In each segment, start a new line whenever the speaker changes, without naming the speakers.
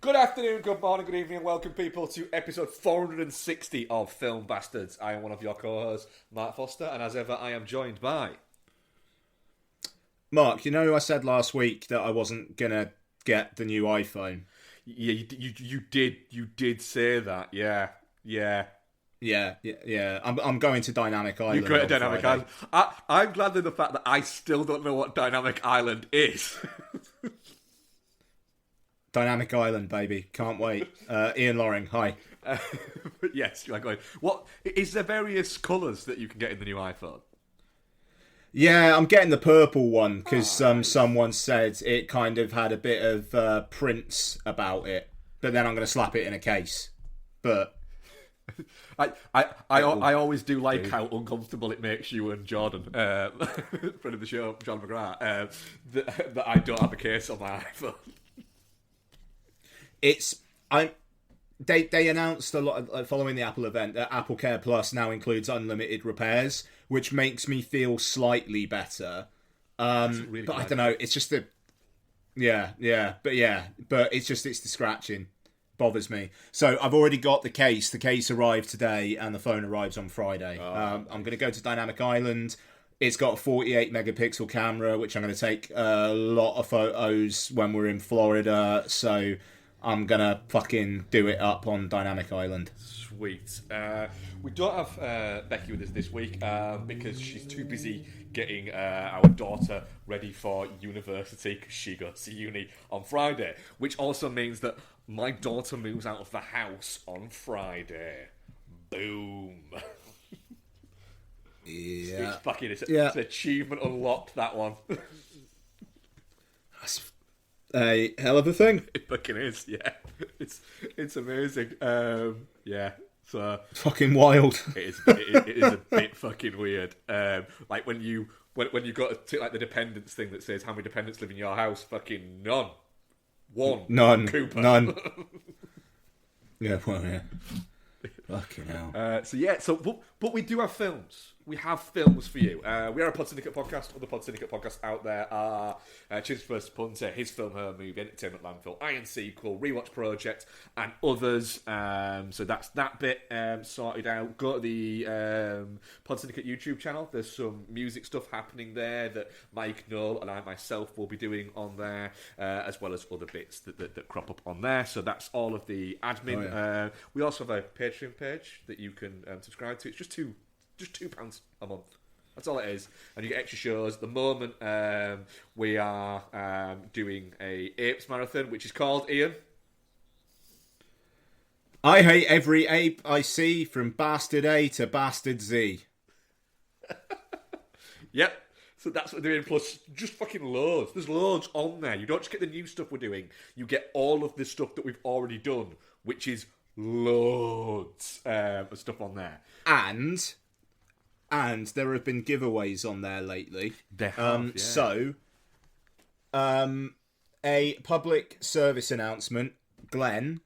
Good afternoon, good morning, good evening, and welcome people to episode 460 of Film Bastards. I am one of your co-hosts, Mark Foster, and as ever, I am joined by...
Mark, you know I said last week that I wasn't going to get the new iPhone?
Yeah, you did say that, yeah.
I'm going to Dynamic Island.
You're going to Dynamic
Friday.
Island. I'm glad in the fact that I still don't know what Dynamic Island is.
Dynamic Island, baby. Can't wait. Ian Loring, hi.
Yes, you're going. What is there various colours that you can get in the new iPhone?
Yeah, I'm getting the purple one because someone said it kind of had a bit of Prince about it, but then I'm going to slap it in a case. But
I always do like how uncomfortable it makes you and Jordan, friend of the show, John McGrath, that I don't have a case on my iPhone.
They announced a lot of, following the Apple event that Apple Care Plus now includes unlimited repairs, which makes me feel slightly better. Really but I don't know. It's just but it's the scratching bothers me. So I've already got the case. The case arrived today, and the phone arrives on Friday. I'm going to go to Dynamic Island. It's got a 48 megapixel camera, which I'm going to take a lot of photos when we're in Florida. So I'm going to fucking do it up on Dynamic Island.
Sweet. We don't have Becky with us this week because she's too busy getting our daughter ready for university because she goes to uni on Friday, which also means that my daughter moves out of the house on Friday. Boom.
Yeah.
It's an achievement unlocked, that one.
That's a hell of a thing.
It fucking is, yeah. It's amazing. Yeah. So
fucking wild.
It is a bit fucking weird. Like when you go to like the dependents thing that says how many dependents live in your house, fucking none. One.
None.
Cooper.
None. Yeah, well, yeah. Fucking hell.
But we do have films. We have films for you. We are a Pod Syndicate podcast. Other Pod Syndicate podcasts out there are Chins vs. Punter, His Film, Her Movie, Entertainment Landfill, Iron Sequel, Rewatch Project, and others. So that's that bit sorted out. Go to the Pod Syndicate YouTube channel. There's some music stuff happening there that Mike, Noel, and I myself will be doing on there, as well as other bits that crop up on there. So that's all of the admin.
Oh, yeah.
We also have a Patreon page that you can subscribe to. It's just £2 a month. That's all it is. And you get extra shows. At the moment, we are doing a Apes Marathon, which is called, Ian?
I hate every ape I see, from Bastard A to Bastard Z.
Yep. So that's what we're doing, plus just fucking loads. There's loads on there. You don't just get the new stuff we're doing. You get all of the stuff that we've already done, which is loads of stuff on there.
And there have been giveaways on there lately.
There have, yeah.
So, a public service announcement, Glenn.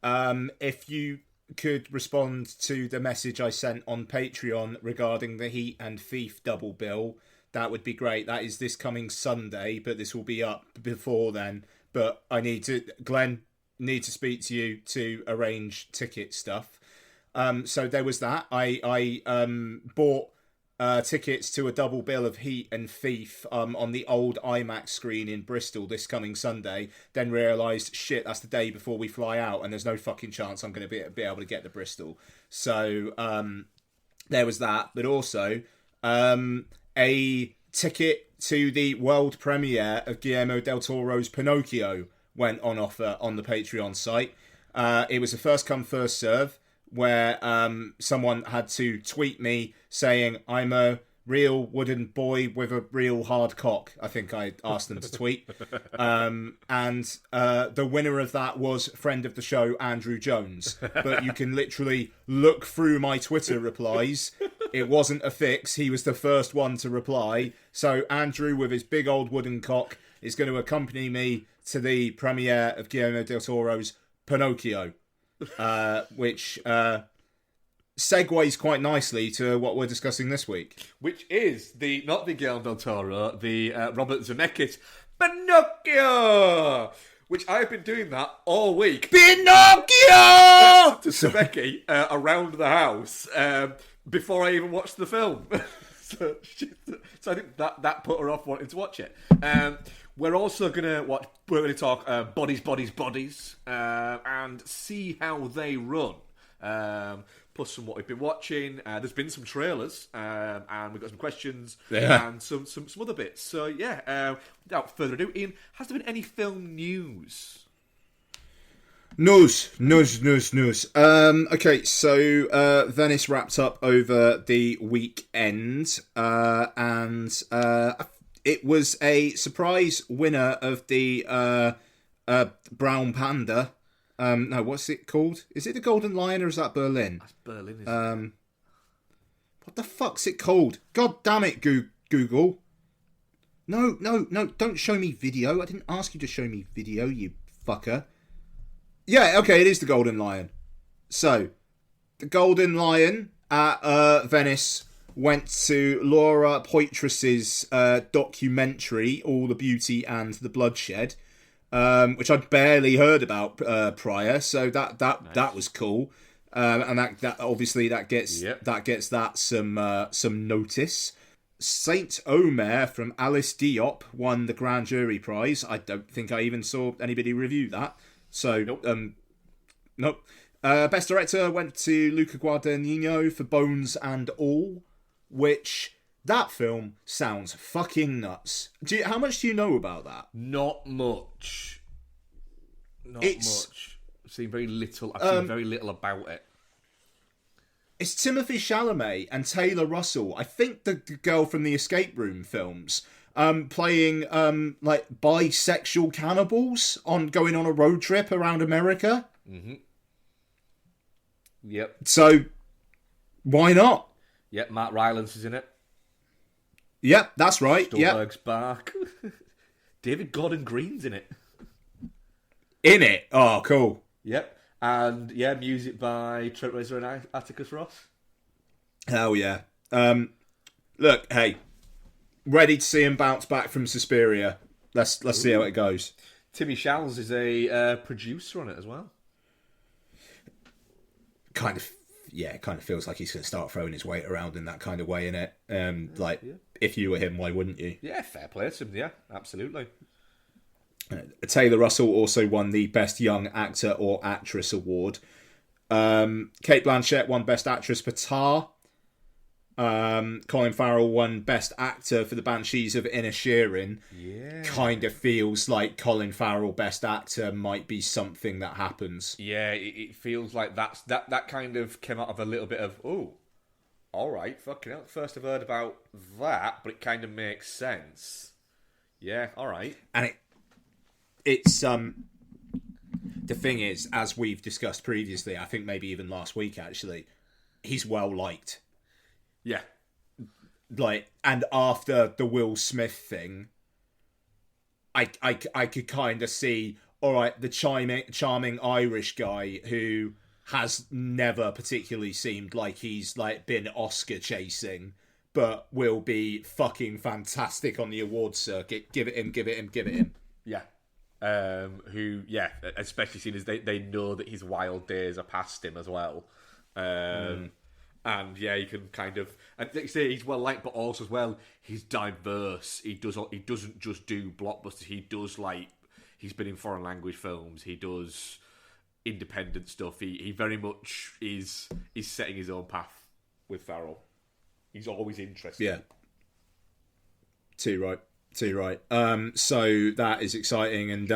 If you could respond to the message I sent on Patreon regarding the Heat and Thief double bill, that would be great. That is this coming Sunday, but this will be up before then. But Glenn, need to speak to you to arrange ticket stuff. So there was that. I bought tickets to a double bill of Heat and Thief on the old IMAX screen in Bristol this coming Sunday. Then realised, shit, that's the day before we fly out, and there's no fucking chance I'm going to be able to get to Bristol. So there was that. But also a ticket to the world premiere of Guillermo del Toro's Pinocchio went on offer on the Patreon site. It was a first come, first serve, where someone had to tweet me saying, I'm a real wooden boy with a real hard cock. I think I asked them to tweet. And the winner of that was friend of the show, Andrew Jones. But you can literally look through my Twitter replies. It wasn't a fix. He was the first one to reply. So Andrew, with his big old wooden cock, is going to accompany me to the premiere of Guillermo del Toro's Pinocchio, which segues quite nicely to what we're discussing this week.
Which is not the Guillermo del Toro, the Robert Zemeckis Pinocchio, Which I have been doing that all week.
Pinocchio!
To Becky around the house before I even watched the film. so I think that put her off wanting to watch it. We're also going to talk Bodies, and see how they run. Plus some what we've been watching. There's been some trailers, and we've got some questions and some other bits. So yeah, without further ado, Ian, has there been any film news?
News. Okay, so Venice wrapped up over the weekend, and it was a surprise winner of the Brown Panda. No, what's it called? Is it the Golden Lion or is that Berlin?
That's Berlin, isn't it?
What the fuck's it called? God damn it, Google. No, don't show me video. I didn't ask you to show me video, you fucker. Yeah, okay, it is the Golden Lion. So, the Golden Lion at Venice went to Laura Poitras's documentary, All the Beauty and the Bloodshed, which I'd barely heard about prior, so that was cool, and that obviously that gets that some notice. Saint Omer from Alice Diop won the Grand Jury Prize. I don't think I even saw anybody review that. So nope. Best Director went to Luca Guadagnino for Bones and All, which that film sounds fucking nuts. How much do you know about that?
Not much. Much. I've seen very little. I've seen very little about it.
It's Timothée Chalamet and Taylor Russell. I think the girl from the Escape Room films, playing like bisexual cannibals going on a road trip around America.
Mm-hmm. Yep.
So why not?
Yep. Matt Rylance is in it.
Yep, that's right.
Stolberg's back. David Gordon Green's in it.
In it? Oh, cool.
Yep. And yeah, music by Trent Reznor and Atticus Ross.
Hell yeah. Look, hey, ready to see him bounce back from Suspiria. Let's see how it goes.
Timmy Shalls is a producer on it as well.
Kind of feels like he's going to start throwing his weight around in that kind of way, innit? If you were him, why wouldn't you?
Yeah, fair play to him. Yeah, absolutely.
Taylor Russell also won the Best Young Actor or Actress award. Cate Blanchett won Best Actress for Tar. Colin Farrell won Best Actor for The Banshees of Inisherin.
Yeah.
Kind of feels like Colin Farrell Best Actor might be something that happens.
Yeah, it feels like that kind of came out of a little bit of, oh, all right, fucking hell. First I've heard about that, but it kind of makes sense. Yeah, all right.
And it's the thing is, as we've discussed previously, I think maybe even last week actually, he's well liked.
Yeah.
And after the Will Smith thing, I could kind of see, all right, the charming Irish guy who has never particularly seemed like he's been Oscar chasing, but will be fucking fantastic on the awards circuit. Give it him.
Yeah. Especially seeing as they know that his wild days are past him as well. And yeah, you can kind of, and like you say, he's well liked, but also as well, he's diverse. He doesn't just do blockbusters. He does he's been in foreign language films. He does independent stuff. He very much is setting his own path with Farrell. He's always interesting.
Yeah. Too right. So that is exciting, and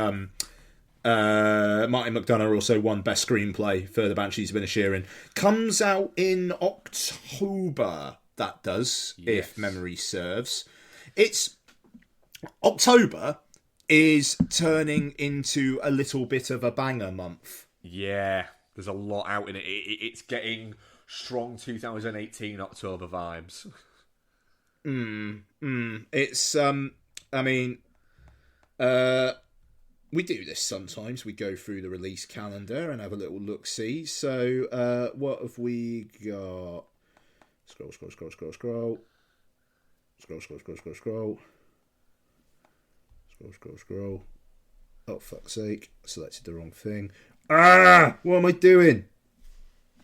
Martin McDonagh also won Best Screenplay for The Banshees of Inisherin. Comes out in October, that does,
yes.
If memory serves. It's October is turning into a little bit of a banger month.
Yeah, there's a lot out in it. It's getting strong 2018 October vibes.
It's we do this sometimes. We go through the release calendar and have a little look-see. So, what have we got? Scroll. Oh, fuck's sake. I selected the wrong thing. Ah! What am I doing?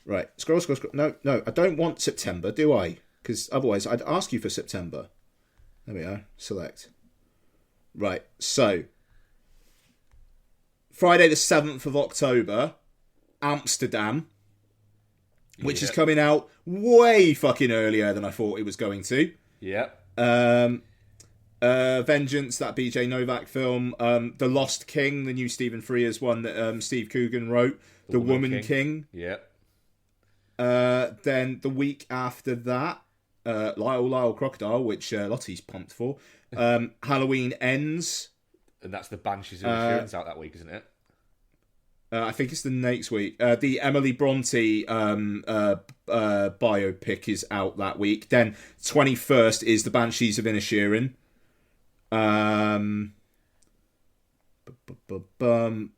Right. Scroll. No, I don't want September, do I? Because otherwise I'd ask you for September. There we are. Select. Right. So, Friday the 7th of October, Amsterdam, which is coming out way fucking earlier than I thought it was going to.
Yep.
Vengeance, that BJ Novak film. The Lost King, the new Stephen Frears one that Steve Coogan wrote. The Woman King.
Yep.
Then the week after that, Lyle Crocodile, which Lottie's pumped for. Halloween Ends.
And that's the Banshees of Insurance out that week, isn't it?
I think it's the next week. The Emily Bronte biopic is out that week. Then 21st is the Banshees of Inisherin.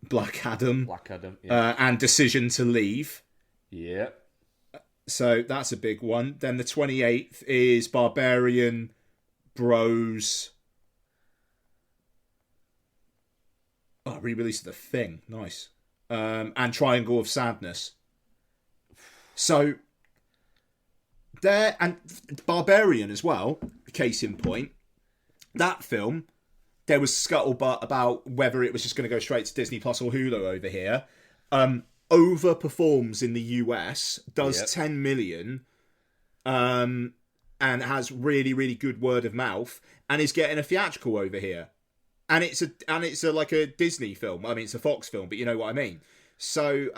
Black Adam.
Yeah.
And Decision to Leave.
Yeah.
So that's a big one. Then the 28th is Barbarian, Bros. Oh, re-release of The Thing. Nice. And Triangle of Sadness. So, there, and Barbarian as well, case in point. That film, there was scuttlebutt about whether it was just going to go straight to Disney Plus or Hulu over here. Overperforms in the US, does 10 million, and has really, really good word of mouth, and is getting a theatrical over here. And it's a like a Disney film. I mean, it's a Fox film, but you know what I mean. So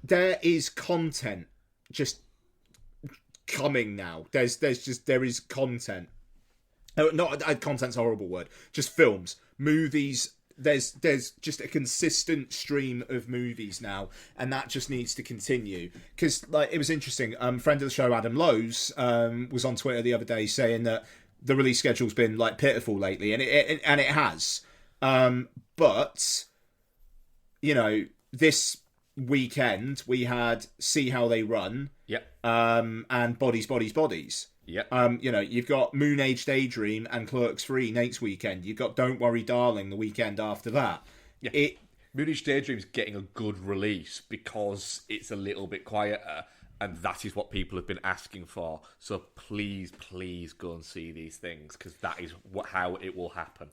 there is content just coming now. There is content. Content's a horrible word. Just films, movies. There's just a consistent stream of movies now, and that just needs to continue. Because like it was interesting. Friend of the show Adam Lowe's was on Twitter the other day saying that the release schedule's been like pitiful lately, and it has. But you know, this weekend we had See How They Run.
Yep.
And Bodies.
Yep.
You know, you've got Moon Age Daydream and Clerks 3 next weekend. You've got Don't Worry Darling the weekend after that.
Yeah. Moon Age Daydream's getting a good release because it's a little bit quieter. And that is what people have been asking for. So please go and see these things, because that is how it will happen.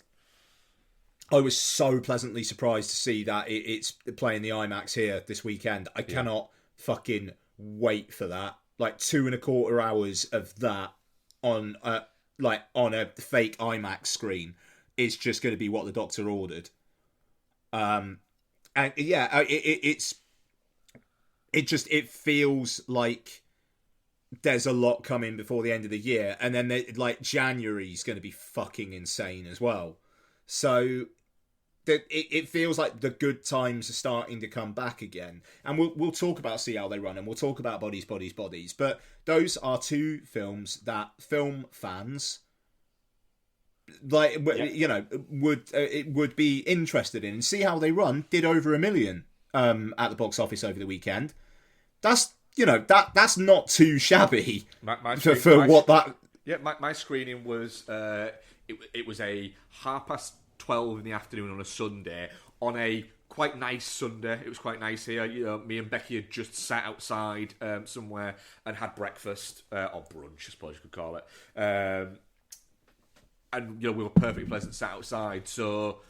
I was so pleasantly surprised to see that it's playing the IMAX here this weekend. I cannot fucking wait for that. Like 2.25 hours of that on a fake IMAX screen is just going to be what the doctor ordered. And yeah, it feels like there's a lot coming before the end of the year, and then January is going to be fucking insane as well. So it feels like the good times are starting to come back again, and we'll talk about See How They Run, and we'll talk about Bodies. But those are two films that film fans would be interested in. And See How They Run did over 1 million at the box office over the weekend. That's that's not too shabby
my screening was it was a 12:30 in the afternoon on a Sunday, on a quite nice Sunday. It was quite nice here. You know, me and Becky had just sat outside somewhere and had breakfast or brunch, I suppose you could call it. And you know, we were perfectly pleasant sat outside, so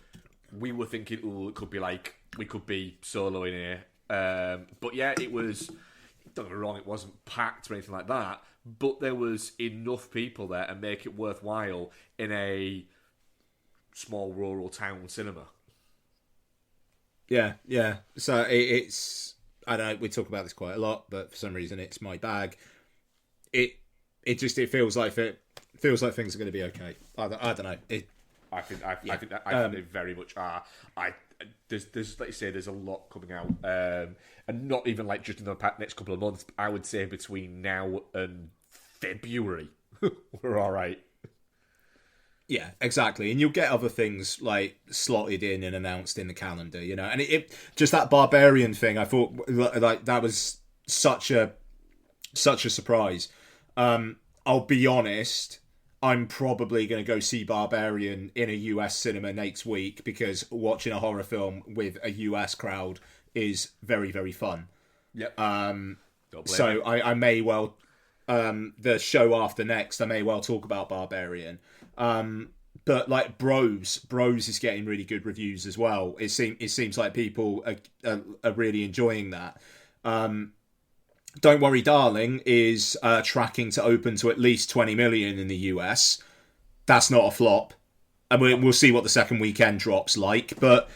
we were thinking, it could be like we could be solo in here. But yeah, it was. Don't get me wrong, it wasn't packed or anything like that, but there was enough people there to make it worthwhile in a small rural town cinema.
Yeah. So it's I don't know, we talk about this quite a lot, but for some reason it's my bag. It feels like things are going to be okay. I don't know.
I think they very much are. There's like you say, there's a lot coming out, and not even like just in the next couple of months. I would say between now and February, we're all right.
Yeah, exactly. And you'll get other things like slotted in and announced in the calendar, you know. And it just that Barbarian thing, I thought like that was such a surprise. I'll be honest, I'm probably going to go see Barbarian in a US cinema next week, because watching a horror film with a US crowd is very, very fun.
Yep.
So I may well, the show after next, I may well talk about Barbarian. But like Bros is getting really good reviews as well. It seems like people are really enjoying that. Don't Worry Darling is tracking to open to at least 20 million in the US. That's not a flop. And we'll see what the second weekend drops like. But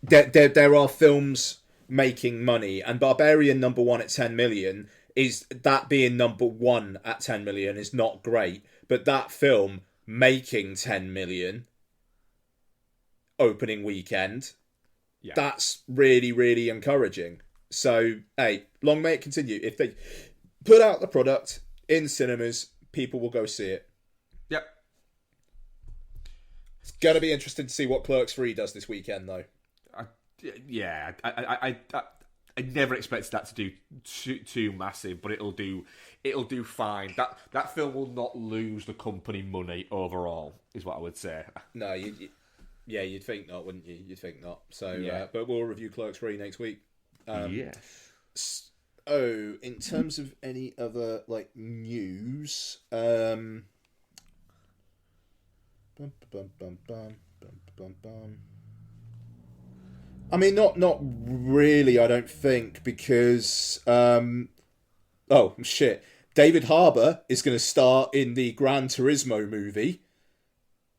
there are films making money, and Barbarian number 1 at 10 million, is that being number 1 at 10 million is not great. But that film making 10 million opening weekend, that's really, really encouraging. So, hey, long may it continue. If they put out the product in cinemas, people will go see it.
Yep.
It's going to be interesting to see what Clerks 3 does this weekend, though.
I never expected that to do too massive, but it'll do fine. That film will not lose the company money overall, is what I would say.
No, you'd think not, wouldn't you? You'd think not. So, but we'll review Clerks 3 next week.
Yes.
Oh, in terms of any other news, I mean, not really. I don't think, because oh shit, David Harbour is going to star in the Gran Turismo movie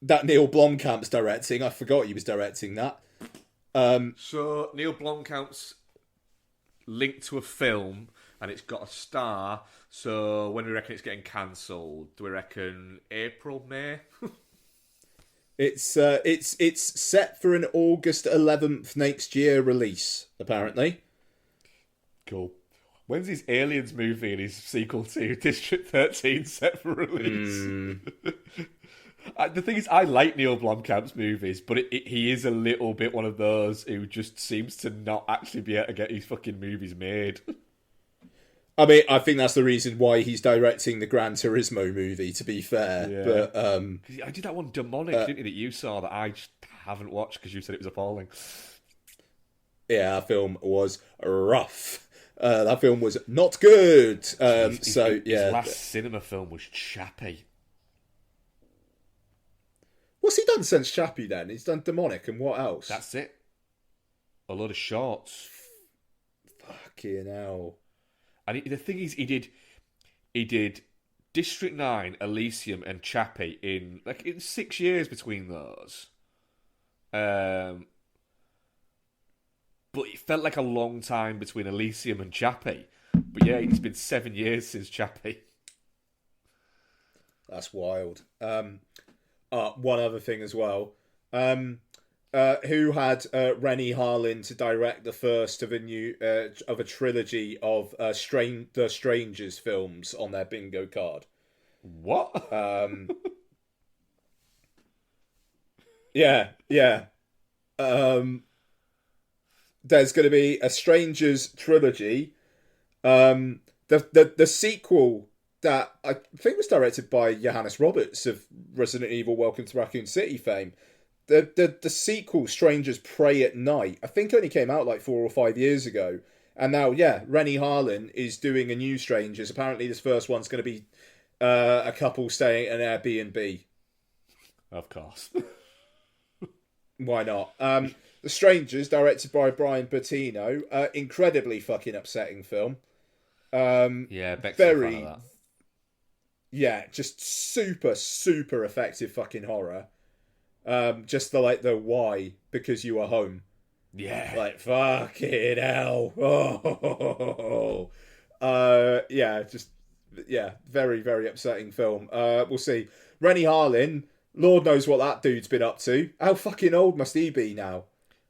that Neil Blomkamp's directing. I forgot he was directing that.
So Neil Blomkamp's linked to a film, and it's got a star. So when do we reckon it's getting cancelled? Do we reckon April, May?
It's set for an August 11th next year release, apparently.
Cool. When's his Aliens movie and his sequel to District 13 set for release? The thing is, I like Neil Blomkamp's movies, but he is a little bit one of those who just seems to not actually be able to get his fucking movies made.
I mean, I think that's the reason why he's directing the Gran Turismo movie, to be fair. Yeah. But
I did that one, Demonic, didn't you, that you saw, that I just haven't watched because you said it was appalling.
Yeah, that film was rough. That film was not good. His
last cinema film was Chappie.
What's he done since Chappie then? He's done Demonic, and what else?
That's it. A load of shorts.
Fucking hell.
And the thing is, he did District 9, Elysium, and Chappie in 6 years between those. But it felt like a long time between Elysium and Chappie. But yeah, it's been 7 years since Chappie.
That's wild. One other thing as well. Who had Rennie Harlin to direct the first of a trilogy of the Strangers films on their bingo card?
What?
Yeah. There's going to be a Strangers trilogy. The sequel that I think was directed by Johannes Roberts of Resident Evil Welcome to Raccoon City fame. The sequel, Strangers Prey at Night, I think only came out 4 or 5 years ago. And now, Rennie Harlin is doing a new Strangers. Apparently this first one's going to be a couple staying at an Airbnb.
Of course.
Why not? The Strangers, directed by Brian Bertino. Incredibly fucking upsetting film.
Beck's a fan of that.
Yeah, just super, super effective fucking horror. Just the why, because you are home.
Yeah.
Fucking hell. Very, very upsetting film. We'll see. Rennie Harlin, Lord knows what that dude's been up to. How fucking old must he be now?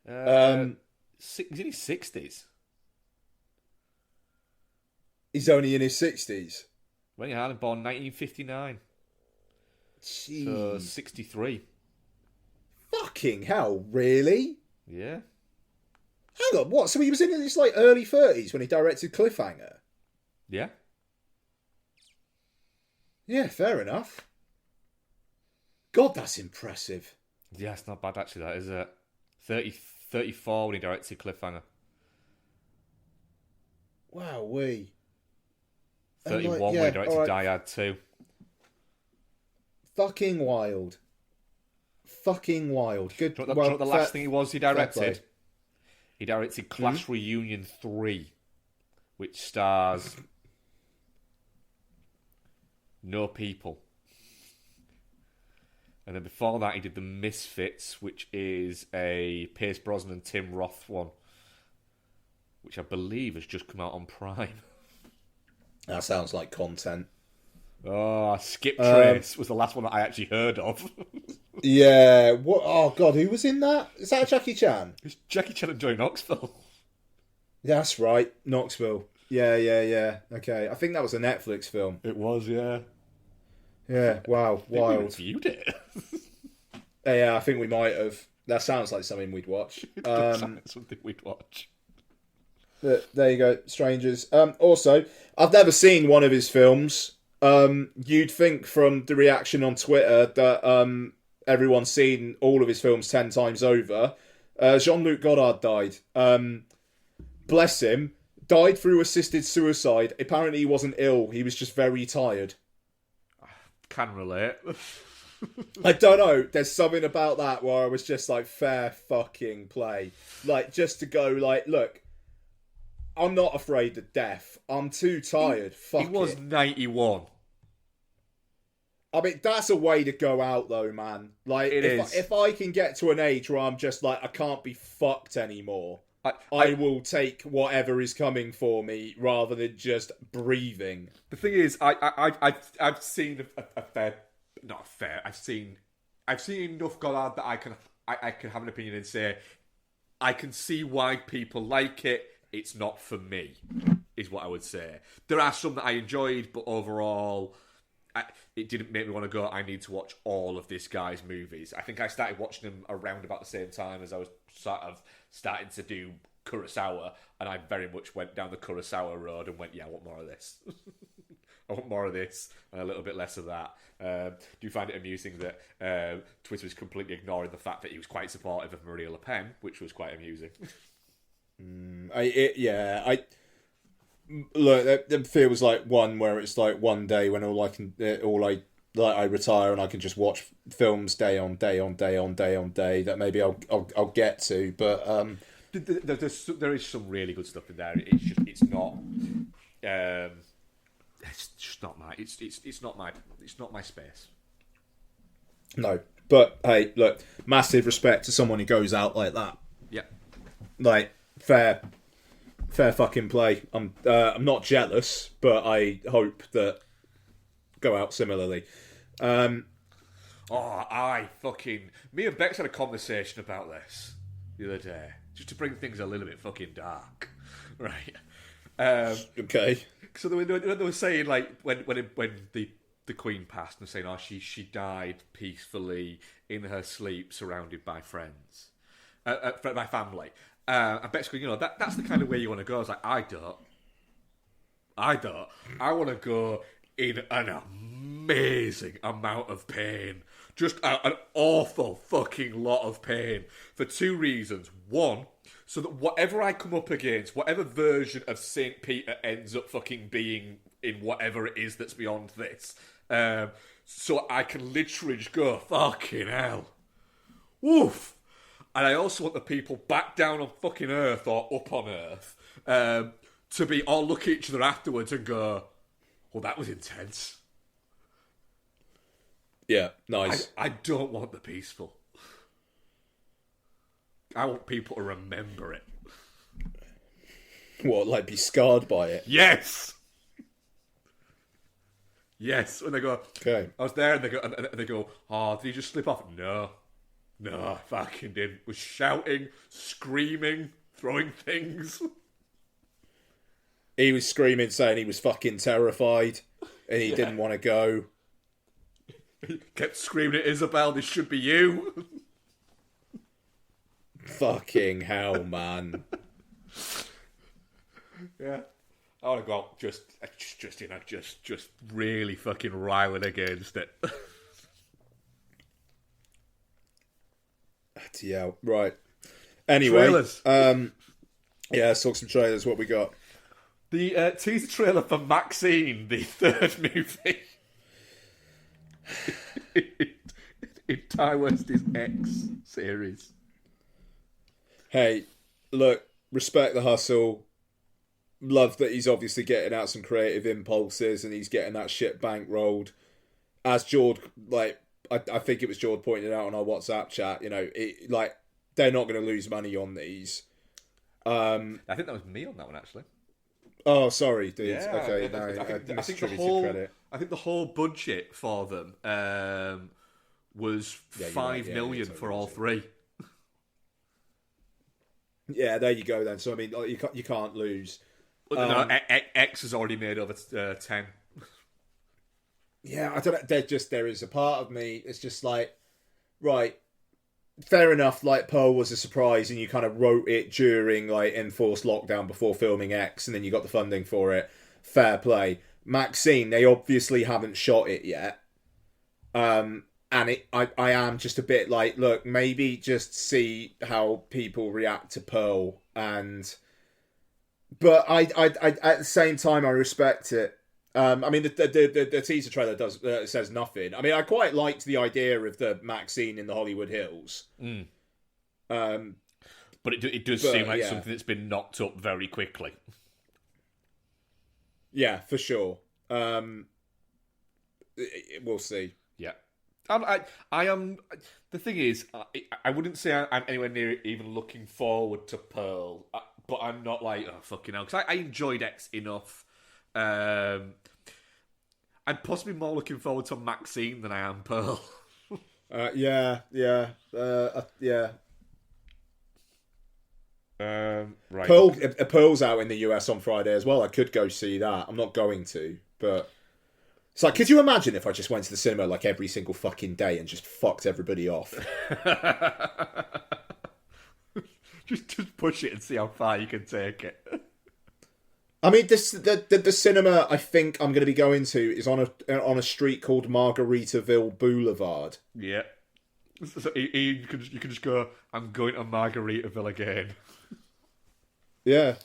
He's in his 60s.
He's only in his 60s.
Rennie Harlin, born 1959.
Jeez.
So, 63.
Fucking hell, really?
Yeah.
Hang on, what? So he was in his early 30s when he directed Cliffhanger?
Yeah.
Yeah, fair enough. God, that's impressive.
Yeah, it's not bad actually, that, is it? 34 when he directed Cliffhanger.
Wow, we.
31 when he directed Die Hard 2.
Fucking wild. Fucking wild. Good.
Do you know what the last thing he directed? He directed Class Reunion 3, which stars no people. And then before that, he did The Misfits, which is a Pierce Brosnan and Tim Roth one, which I believe has just come out on Prime.
That sounds like content.
Oh, Skip Trace was the last one that I actually heard of.
Yeah. What? Oh, God, who was in that? Is that Jackie Chan?
It's Jackie Chan and Joey Knoxville.
That's right, Knoxville. Yeah. Okay, I think that was a Netflix film.
It was, yeah.
Yeah, wow, wild.
We reviewed it.
Yeah, I think we might have. That sounds like something we'd watch.
It does sound like something we'd watch.
But there you go, Strangers. Also, I've never seen one of his films. You'd think from the reaction on Twitter that everyone's seen all of his films 10 times over. Jean-Luc Godard died. Bless him. Died through assisted suicide. Apparently he wasn't ill. He was just very tired.
Can relate.
I don't know. There's something about that where I was just like, fair fucking play. Like, just to go like, look, I'm not afraid of death. I'm too tired.
He was 91.
I mean, that's a way to go out, though, man. Like, if I can get to an age where I'm just like, I can't be fucked anymore, I will take whatever is coming for me rather than just breathing.
The thing is, I've seen a fair, not fair. I've seen enough Goddard that I can have an opinion and say I can see why people like it. It's not for me, is what I would say. There are some that I enjoyed, but overall, it didn't make me want to go, I need to watch all of this guy's movies. I think I started watching them around about the same time as I was sort of starting to do Kurosawa, and I very much went down the Kurosawa road and went, yeah, I want more of this. I want more of this and a little bit less of that. Do you find it amusing that Twitter is completely ignoring the fact that he was quite supportive of Marie Le Pen, which was quite amusing?
Look, it feels like one where it's like one day when I retire and I can just watch films day on day on day on day on day that maybe I'll get to, but
there is some really good stuff in there. It's not my space.
No, but hey, look, massive respect to someone who goes out like that.
Yeah,
like fair fucking play. I'm not jealous, but I hope that go out similarly.
Me and Bex had a conversation about this the other day, just to bring things a little bit fucking dark, right?
Okay.
So they were saying, like, when the Queen passed, and saying, oh, she died peacefully in her sleep, surrounded by friends, by family. And Bex going, that's the kind of way you want to go. I was like, I don't. I want to go in an amazing amount of pain. Just an awful fucking lot of pain. For two reasons. One, so that whatever I come up against, whatever version of St. Peter ends up fucking being in whatever it is that's beyond this, so I can literally just go, fucking hell. Woof. And I also want the people back down on fucking Earth or up on Earth to be all look at each other afterwards and go, well, that was intense.
Yeah, nice.
I don't want the peaceful. I want people to remember it.
What, like be scarred by it?
Yes! Yes. And they go,
okay.
I was there, and they go, oh, did he just slip off? No, I fucking didn't. Was shouting, screaming, throwing things.
He was screaming, saying he was fucking terrified, and he didn't want to go.
He kept screaming at Isabel, this should be you.
Fucking hell, man.
Yeah. I want to go out just really fucking riling against it.
Yeah, right. Anyway,
Trailers.
let's talk some trailers. What we got?
The teaser trailer for Maxine, the third movie in Ty West's X series.
Hey, look, respect the hustle. Love that he's obviously getting out some creative impulses and he's getting that shit bankrolled. As Jord, I think it was Jord pointed out on our WhatsApp chat, they're not going to lose money on these.
I think that was me on that one, actually.
Oh, sorry, dude.
Yeah,
okay,
I think the whole budget for them was 5 million for all three.
Yeah, there you go then. So I mean, you can't lose.
No, X has already made over 10.
Yeah, I don't know. There is a part of me. It's just like, right, fair enough. Like Pearl was a surprise, and you kind of wrote it during enforced lockdown before filming X, and then you got the funding for it. Fair play. Maxine, they obviously haven't shot it yet. And I am just a bit like, look, maybe just see how people react to Pearl, but I at the same time I respect it. I mean, the teaser trailer says nothing. I mean, I quite liked the idea of the Maxine in the Hollywood Hills.
But it does seem like something that's been knocked up very quickly.
Yeah, for sure. We'll see.
Yeah. I am. The thing is, I wouldn't say I'm anywhere near even looking forward to Pearl, but I'm not like, oh, fucking hell, because I enjoyed X enough. I'm possibly more looking forward to Maxine than I am Pearl.
Yeah.
Right.
Pearl's out in the US on Friday as well. I could go see that. I'm not going to, but it's like, could you imagine if I just went to the cinema every single fucking day and just fucked everybody off?
just push it and see how far you can take it.
I mean, the cinema I think I'm going to be going to is on a street called Margaritaville Boulevard.
Yeah. So you can just go, I'm going to Margaritaville again. Yeah.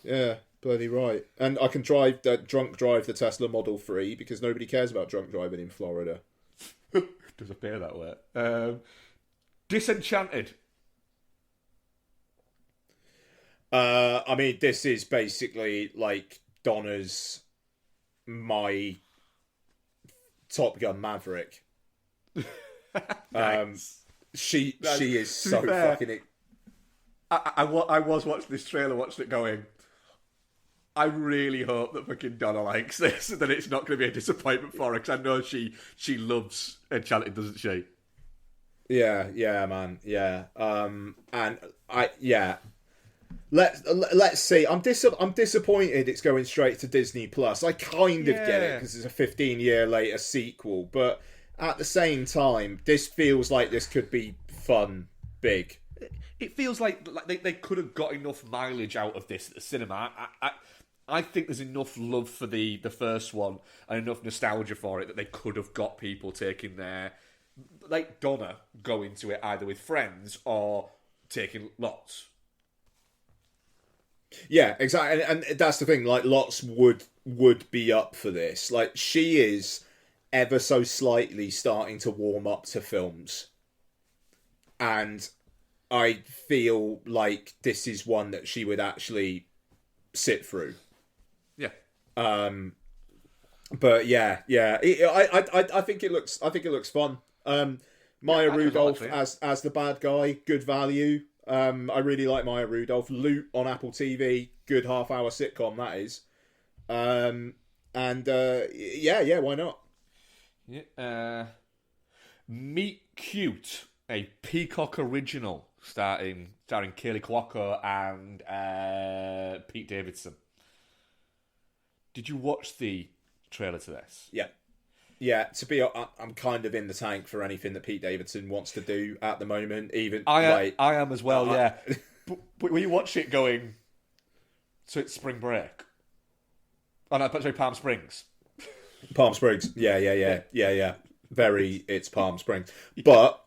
Bloody right. And I can drunk drive the Tesla Model 3 because nobody cares about drunk driving in Florida.
Does appear that way. Disenchanted.
I mean, this is basically Donna's my Top Gun Maverick.
Nice.
She is so fair, fucking.
I was watching this trailer, watching it going, I really hope that fucking Donna likes this and that it's not going to be a disappointment for her, because I know she loves Enchanted, doesn't she?
Yeah, man. Yeah. Let's see. I'm disappointed it's going straight to Disney Plus. I kind of get it because it's a 15-year later sequel, but at the same time, this feels like this could be fun, big.
It feels like they could have got enough mileage out of this at the cinema. I think there's enough love for the first one and enough nostalgia for it that they could have got people taking their, Donna, going to it either with friends or taking lots.
Yeah, exactly, and that's the thing. Lots would be up for this. She is ever so slightly starting to warm up to films, and I feel like this is one that she would actually sit through.
Yeah.
But yeah. I think it looks fun. Maya Rudolph as the bad guy, good value. I really like Maya Rudolph. Loot on Apple TV, good half-hour sitcom that is. Why not?
Yeah. Meet Cute, a Peacock original starring Kaylee Cuoco and Pete Davidson. Did you watch the trailer to this?
Yeah. I'm kind of in the tank for anything that Pete Davidson wants to do at the moment. Even
I am as well. Yeah, but when you watch it, going, so it's spring break. Oh no, sorry, Palm Springs.
Palm Springs. Yeah. Very, it's Palm Springs. But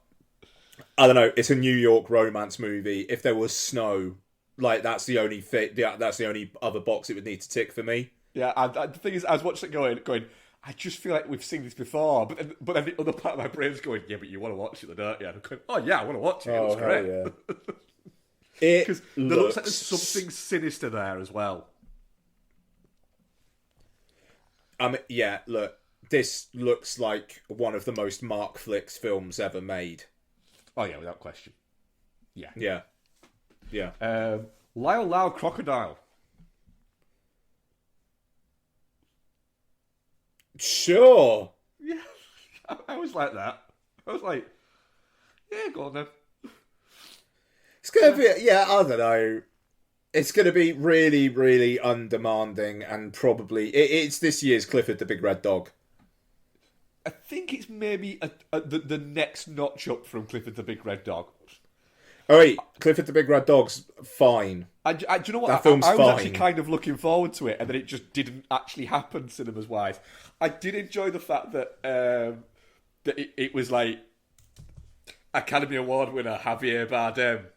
I don't know. It's a New York romance movie. If there was snow, like that's the only that's the only other box it would need to tick for me.
Yeah, and the thing is, I was watching it going, I just feel like we've seen this before, but then the other part of my brain's going, yeah, but you want to watch it, don't you? And I'm going, oh yeah, I want to watch it. It looks great.
Yeah.
Because there looks like there's something sinister there as well.
Yeah. Look, this looks like one of the most Mark Flicks films ever made.
Oh yeah, without question. Yeah.
Yeah.
Lyle Lau Crocodile.
Sure.
Yeah, I was like that. I was like, yeah, go on then.
It's gonna be, yeah, I don't know. It's gonna be really, really undemanding, and probably it's this year's Clifford the Big Red Dog.
I think it's maybe the next notch up from Clifford the Big Red Dog.
Oh wait, Clifford the Big Red Dog's fine.
Do you know what?
That film's
I was
fine.
actually kind of looking forward to it, and then it just didn't actually happen cinemas wise. I did enjoy the fact that that it was like Academy Award winner Javier Bardem,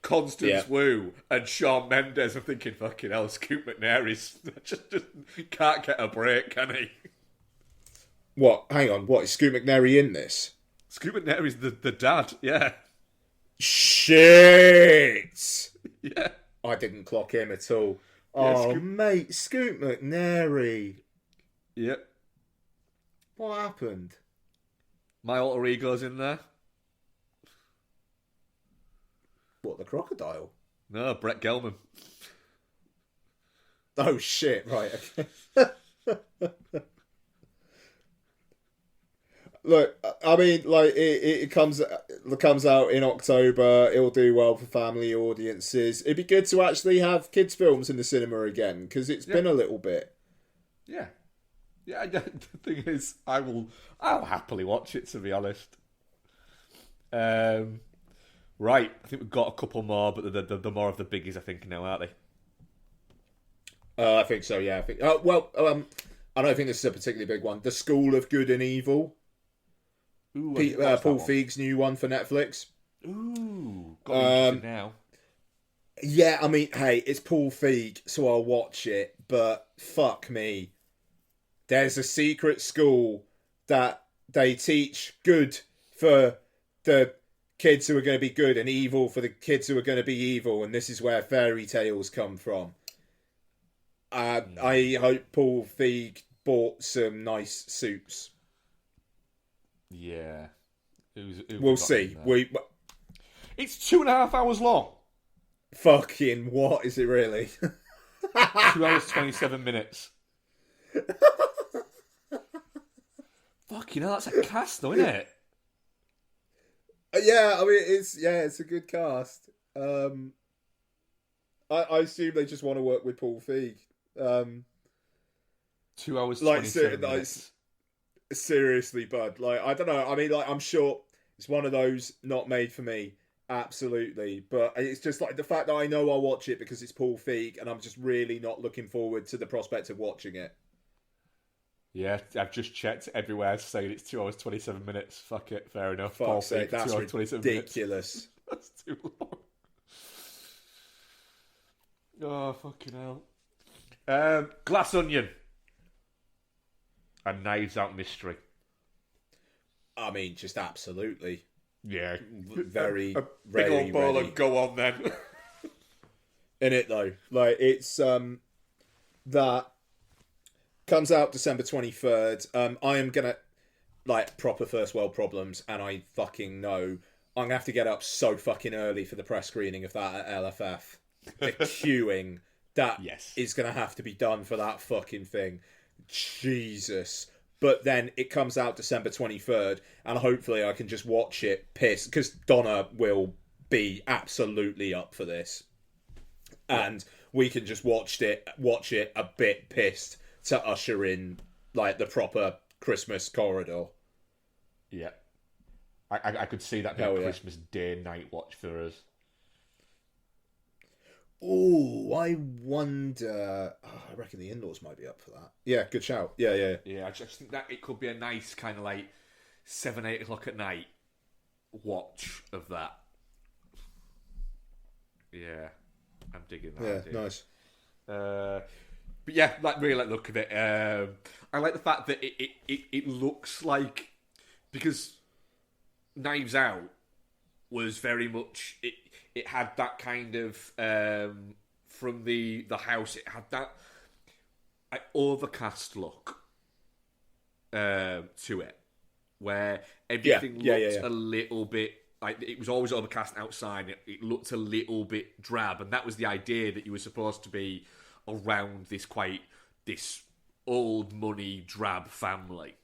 Constance Wu, and Shawn Mendes. I'm thinking, fucking hell, Scoot McNairy's just can't get a break, can he?
What? Hang on. What is Scoot McNairy in this?
Scoot McNairy's the dad. Yeah.
Shit.
Yeah.
I didn't clock him at all.
Yeah,
Oh, mate, Scoot McNairy.
Yep.
What happened?
My alter ego's in there.
What, the crocodile?
No, Brett Gelman.
Oh, shit. Right. Okay. Look, I mean, like it comes out in October. It'll do well for family audiences. It'd be good to actually have kids' films in the cinema again because it's been a little bit.
Yeah, yeah. The thing is, I'll happily watch it, to be honest. Right, I think we've got a couple more, but the more of the biggies, I think, now, aren't they?
I think so. Yeah, I think. I don't think this is a particularly big one. The School of Good and Evil.
Ooh,
Paul Feig's new one for Netflix.
Ooh, got me interested now.
Yeah, I mean, hey, it's Paul Feig, so I'll watch it. But fuck me, there's a secret school that they teach good for the kids who are going to be good and evil for the kids who are going to be evil, and this is where fairy tales come from. I hope Paul Feig bought some nice suits.
Yeah.
We'll see.
It's 2.5 hours long.
Fucking what is it really?
2 hours 27 minutes. Fucking hell, that's a cast though, isn't it?
Yeah, I mean it's a good cast. I assume they just want to work with Paul Feig.
2 hours 27 minutes.
Seriously, bud. Like, I don't know. I mean, like, I'm sure it's one of those not made for me. Absolutely. But it's just like the fact that I know I'll watch it because it's Paul Feig and I'm just really not looking forward to the prospect of watching it.
Yeah, I've just checked everywhere saying it's 2 hours 27 minutes. Fuck it, fair enough.
Fuck's sake, that's ridiculous.
That's too long. Oh, fucking hell. Glass Onion. A Knives Out mystery.
I mean, just absolutely.
Yeah.
Very,
a big old ball of go on then.
In it, though. Like, it's, that comes out December 23rd. I am gonna, like, proper first world problems, and I fucking know I'm gonna have to get up so fucking early for the press screening of that at LFF. The queuing, that is gonna have to be done for that fucking thing. Jesus. But then it comes out December 23rd, and hopefully I can just watch it pissed, because Donna will be absolutely up for this. And we can just watch it a bit pissed to usher in, like, the proper Christmas corridor.
Yeah. I could see that being a Christmas day night watch for us.
Oh, I wonder. I reckon the in-laws might be up for that. Yeah, good shout. Yeah.
Yeah, I just think that it could be a nice kind of like 7, 8 o'clock at night. watch of that. Yeah, I'm digging that.
Yeah,
idea.
nice.
But yeah, really like the look of it. I like the fact that it looks like, because Knives Out was very much it had that kind of from the house, it had that overcast look to it, where everything looked a little bit like it was always overcast outside. It looked a little bit drab, and that was the idea, that you were supposed to be around this old money drab family.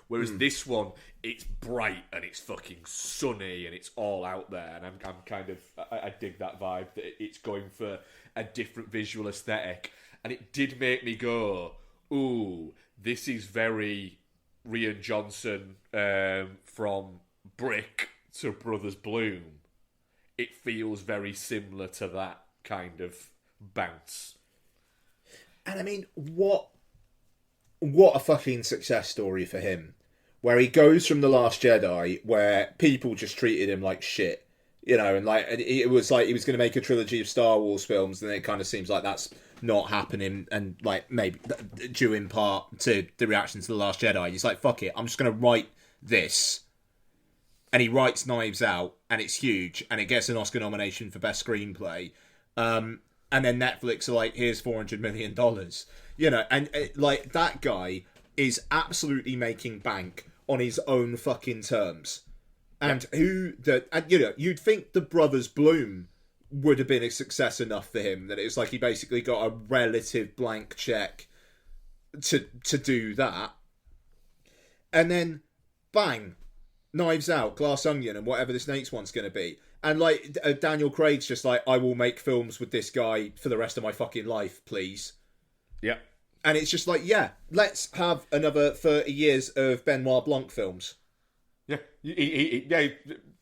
Whereas this one, it's bright and it's fucking sunny and it's all out there, and I'm kind of I dig that vibe, that it's going for a different visual aesthetic, and it did make me go, ooh, this is very Rian Johnson from Brick to Brothers Bloom. It feels very similar to that kind of bounce.
And I mean, what a fucking success story for him, where he goes from The Last Jedi, where people just treated him like shit, you know, and like it was like he was going to make a trilogy of Star Wars films, and then it kind of seems like that's not happening, and like maybe due in part to the reaction to The Last Jedi. He's like, fuck it, I'm just going to write this. And he writes Knives Out, and it's huge, and it gets an Oscar nomination for Best Screenplay. And then Netflix are like, here's $400 million. You know, and like that guy is absolutely making bank on his own fucking terms. And you'd think the Brothers Bloom would have been a success enough for him, that it was like he basically got a relative blank check to do that. And then, bang, Knives Out, Glass Onion, and whatever this next one's going to be. And like Daniel Craig's just like, I will make films with this guy for the rest of my fucking life, please.
Yeah.
And it's just like, yeah, let's have another 30 years of Benoit Blanc films.
Yeah, Daniel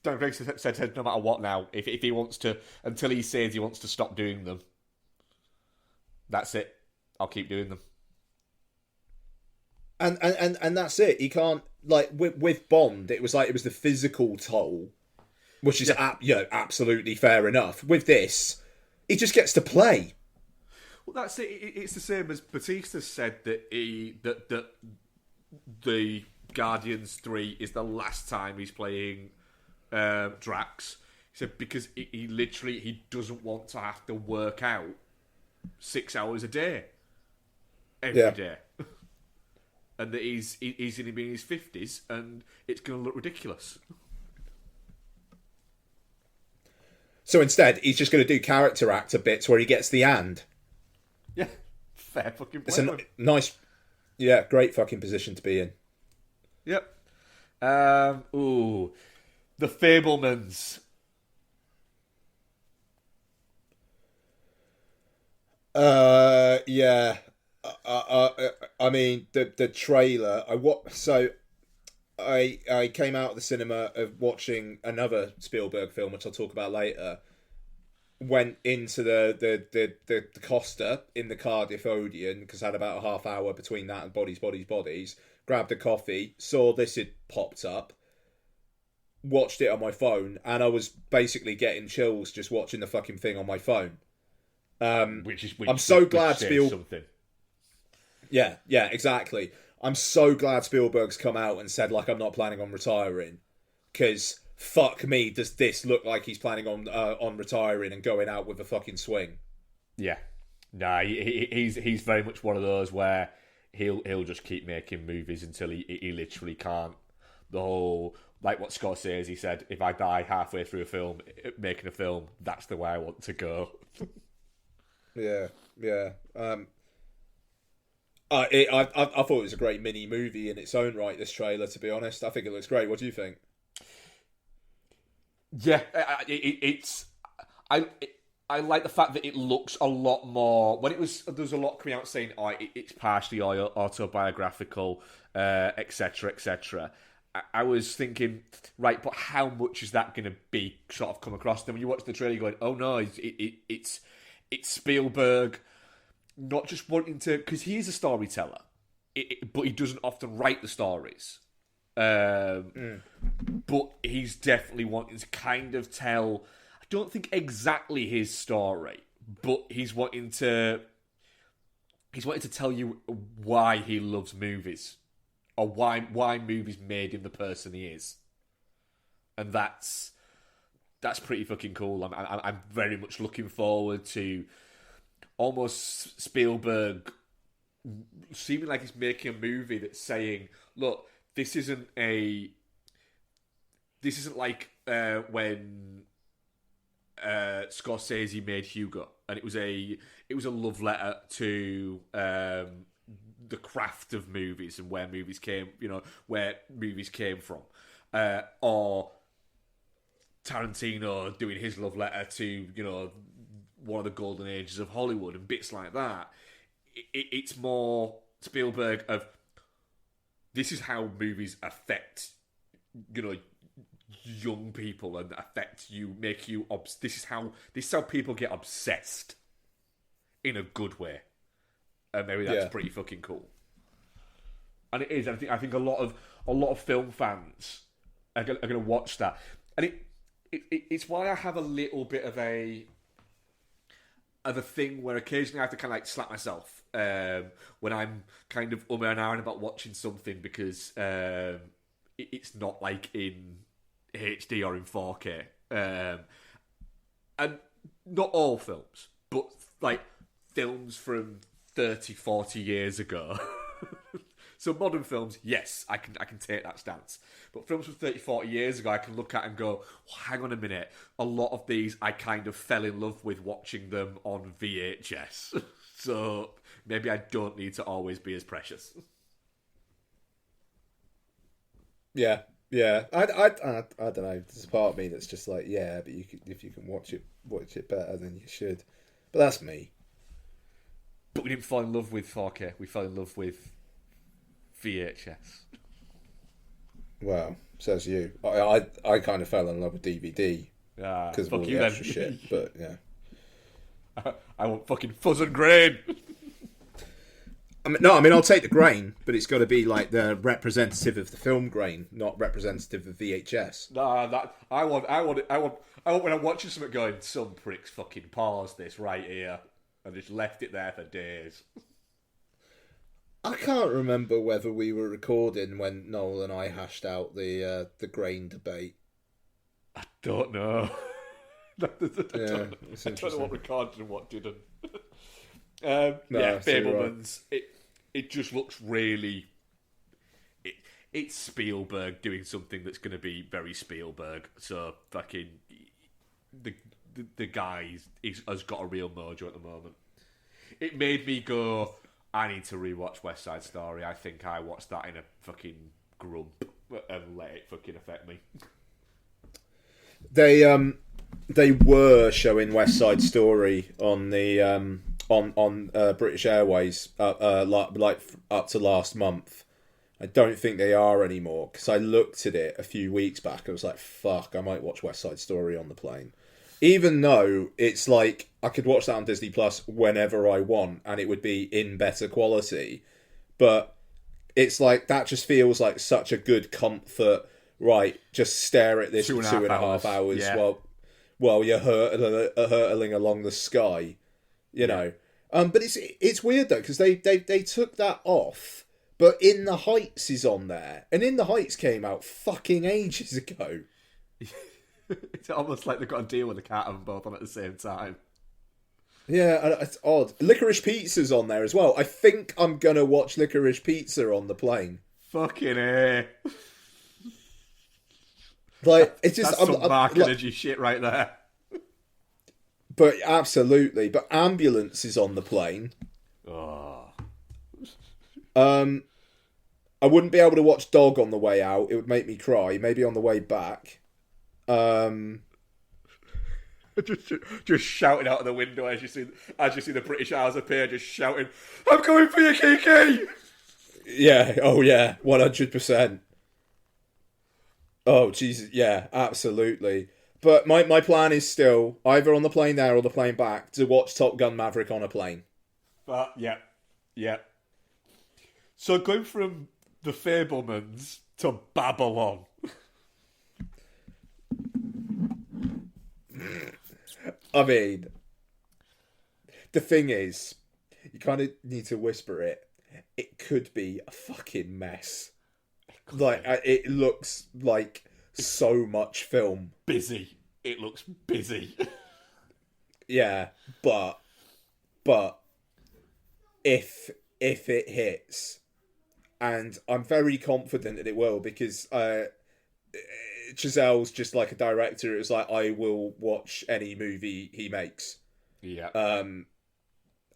Craig said no matter what now, if he wants to, until he says he wants to stop doing them, that's it. I'll keep doing them.
And that's it. He can't, like with Bond, it was the physical toll, which is absolutely fair enough. With this, he just gets to play.
Well, that's it. It's the same as Batista said, that that the Guardians 3 is the last time he's playing Drax. He said because he doesn't want to have to work out 6 hours a day every day. And that he's going to be in his 50s, and it's going to look ridiculous.
So instead, he's just going to do character actor bits where he gets the and.
Yeah, fair fucking play.
It's a nice, great fucking position to be in.
Yep. The Fabelmans.
Yeah. I mean, the trailer. I came out of the cinema of watching another Spielberg film, which I'll talk about later. Went into the Costa in the Cardiff Odeon, because I had about a half hour between that and Bodies. Grabbed a coffee, saw this had popped up, watched it on my phone, and I was basically getting chills just watching the fucking thing on my phone. I'm so glad Spielberg. Yeah, exactly. I'm so glad Spielberg's come out and said, like, I'm not planning on retiring, because fuck me, does this look like he's planning on retiring and going out with a fucking swing?
Yeah, nah, he's very much one of those where he'll just keep making movies until he literally can't. The whole, like what Scorsese said, if I die halfway through a film making a film, that's the way I want to go.
Yeah. I thought it was a great mini movie in its own right, this trailer, to be honest. I think it looks great. What do you think?
Yeah, I like the fact that it looks a lot more. There's a lot coming out saying, it's partially autobiographical, etc., etc. I was thinking, right, but how much is that going to be sort of come across? Then when you watch the trailer, you're going, oh no, it's Spielberg not just wanting to, because he is a storyteller, but he doesn't often write the stories. But he's definitely wanting to kind of tell, I don't think exactly his story, but he's wanting to tell you why he loves movies, or why movies made him the person he is, and that's pretty fucking cool. I'm very much looking forward to almost Spielberg seeming like he's making a movie that's saying, look, this isn't like when Scorsese made Hugo, and it was a love letter to the craft of movies and where movies came from, or Tarantino doing his love letter to one of the golden ages of Hollywood and bits like that. It's more Spielberg of, this is how movies affect young people and affect you, make you this is how people get obsessed in a good way, and maybe that's pretty fucking cool. And it is. I think a lot of film fans are going to watch that, and it's why I have a little bit of a thing where occasionally I have to kind of like slap myself when I'm kind of and ahhing about watching something because it's not like in HD or in 4K, and not all films, but like films from 30, 40 years ago. So modern films, yes, I can take that stance. But films from 30, 40 years ago, I can look at and go, hang on a minute, a lot of these I kind of fell in love with watching them on VHS. So maybe I don't need to always be as precious.
Yeah. I don't know. There's a part of me that's just like, yeah, but if you can watch it better, then you should. But that's me.
But we didn't fall in love with 4K. We fell in love with VHS.
Well, says you. I kind of fell in love with DVD because of all the extra shit. But yeah,
I want fucking fuzz and grain.
I mean, I'll take the grain, but it's got to be like the representative of the film grain, not representative of VHS.
Nah, I want when I'm watching something going, some pricks fucking paused this right here and just left it there for days.
I can't remember whether we were recording when Noel and I hashed out the grain debate.
I don't know. I
don't
know what recorded and what didn't.
No,
Fabelmans. It just looks really. It's Spielberg doing something that's going to be very Spielberg. So fucking the guy has got a real mojo at the moment. It made me go, I need to rewatch West Side Story. I think I watched that in a fucking grump and let it fucking affect me.
They were showing West Side Story on the on British Airways like up to last month. I don't think they are anymore because I looked at it a few weeks back. I was like, fuck, I might watch West Side Story on the plane. Even though it's like I could watch that on Disney Plus whenever I want and it would be in better quality. But it's like that just feels like such a good comfort. Right, just stare at this for 2.5 hours
yeah.
while you're hurtling along the sky, you know. But it's weird though because they took that off, but In the Heights is on there, and In the Heights came out fucking ages ago.
It's almost like they've got to deal with the cat and both on at the same time.
Yeah, it's odd. Licorice Pizza's on there as well. I think I'm gonna watch Licorice Pizza on the plane.
Fucking A.
Like it's just
that's some Mark Energy shit right there.
But absolutely. But Ambulance is on the plane.
Oh.
I wouldn't be able to watch Dog on the way out. It would make me cry. Maybe on the way back.
Just shouting out of the window as you see the British Isles appear, just shouting, "I'm coming for you, Kiki!"
Yeah. Oh yeah. 100%. Oh Jesus. Yeah. Absolutely. But my plan is still either on the plane there or the plane back to watch Top Gun Maverick on a plane.
Yeah. So going from the Fabelmans to Babylon.
I mean, the thing is, you kind of need to whisper it. It could be a fucking mess. Like, it looks like so much film.
Busy. It looks busy.
Yeah, but if it hits, and I'm very confident that it will, because Chazelle's just like a director. It was like, I will watch any movie he makes.
Yeah.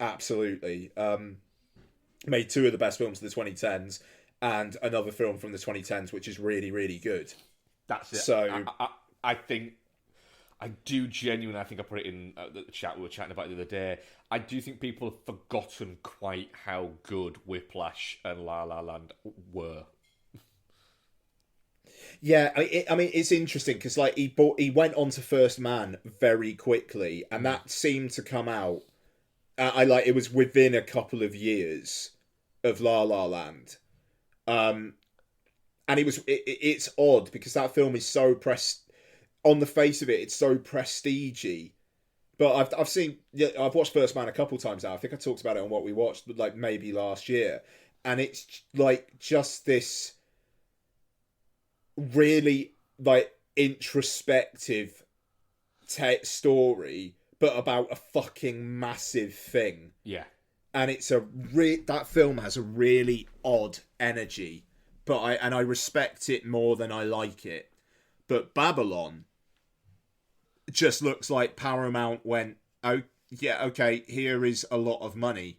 Absolutely. Made two of the best films of the 2010s, and another film from the 2010s, which is really, really good.
That's it.
So
I think, I do genuinely, I think I put it in the chat we were chatting about the other day, I do think people have forgotten quite how good Whiplash and La La Land were.
Yeah, I mean, it's interesting because like he went on to First Man very quickly, and that seemed to come out. It was within a couple of years of La La Land, and it's odd because that film is so on the face of it, it's so prestige-y. But I've watched First Man a couple times now. I think I talked about it on What We Watched, like maybe last year, and it's like just this really like introspective story, but about a fucking massive thing.
Yeah.
And it's that film has a really odd energy, but I respect it more than I like it. But Babylon just looks like Paramount went, oh yeah, okay, here is a lot of money.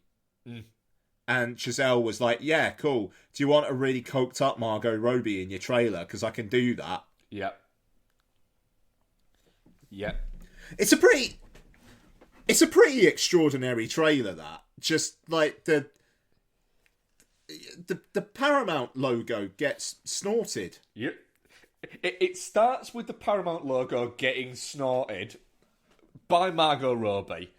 And Chazelle was like, yeah, cool. Do you want a really coked up Margot Robbie in your trailer? Because I can do that.
Yep. Yep.
It's a pretty extraordinary trailer, that. Just like the Paramount logo gets snorted.
Yep. It starts with the Paramount logo getting snorted by Margot Robbie,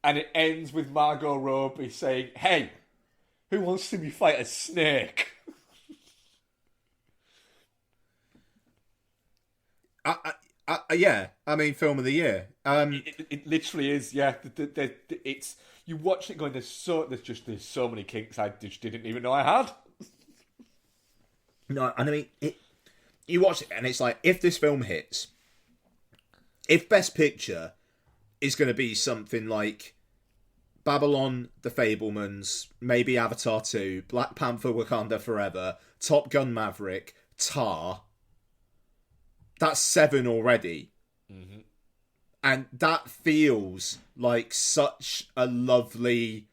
and it ends with Margot Robbie saying, hey, who wants to see me fight a snake?
Yeah, I mean, film of the year.
It literally is, yeah. It's, you watch it going, there's so many kinks I just didn't even know I had.
No, and I mean, you watch it and it's like, if this film hits, if Best Picture is going to be something like Babylon, The Fabelmans, maybe Avatar 2, Black Panther, Wakanda Forever, Top Gun Maverick, Tar, that's 7 already.
Mm-hmm.
And that feels like such a lovely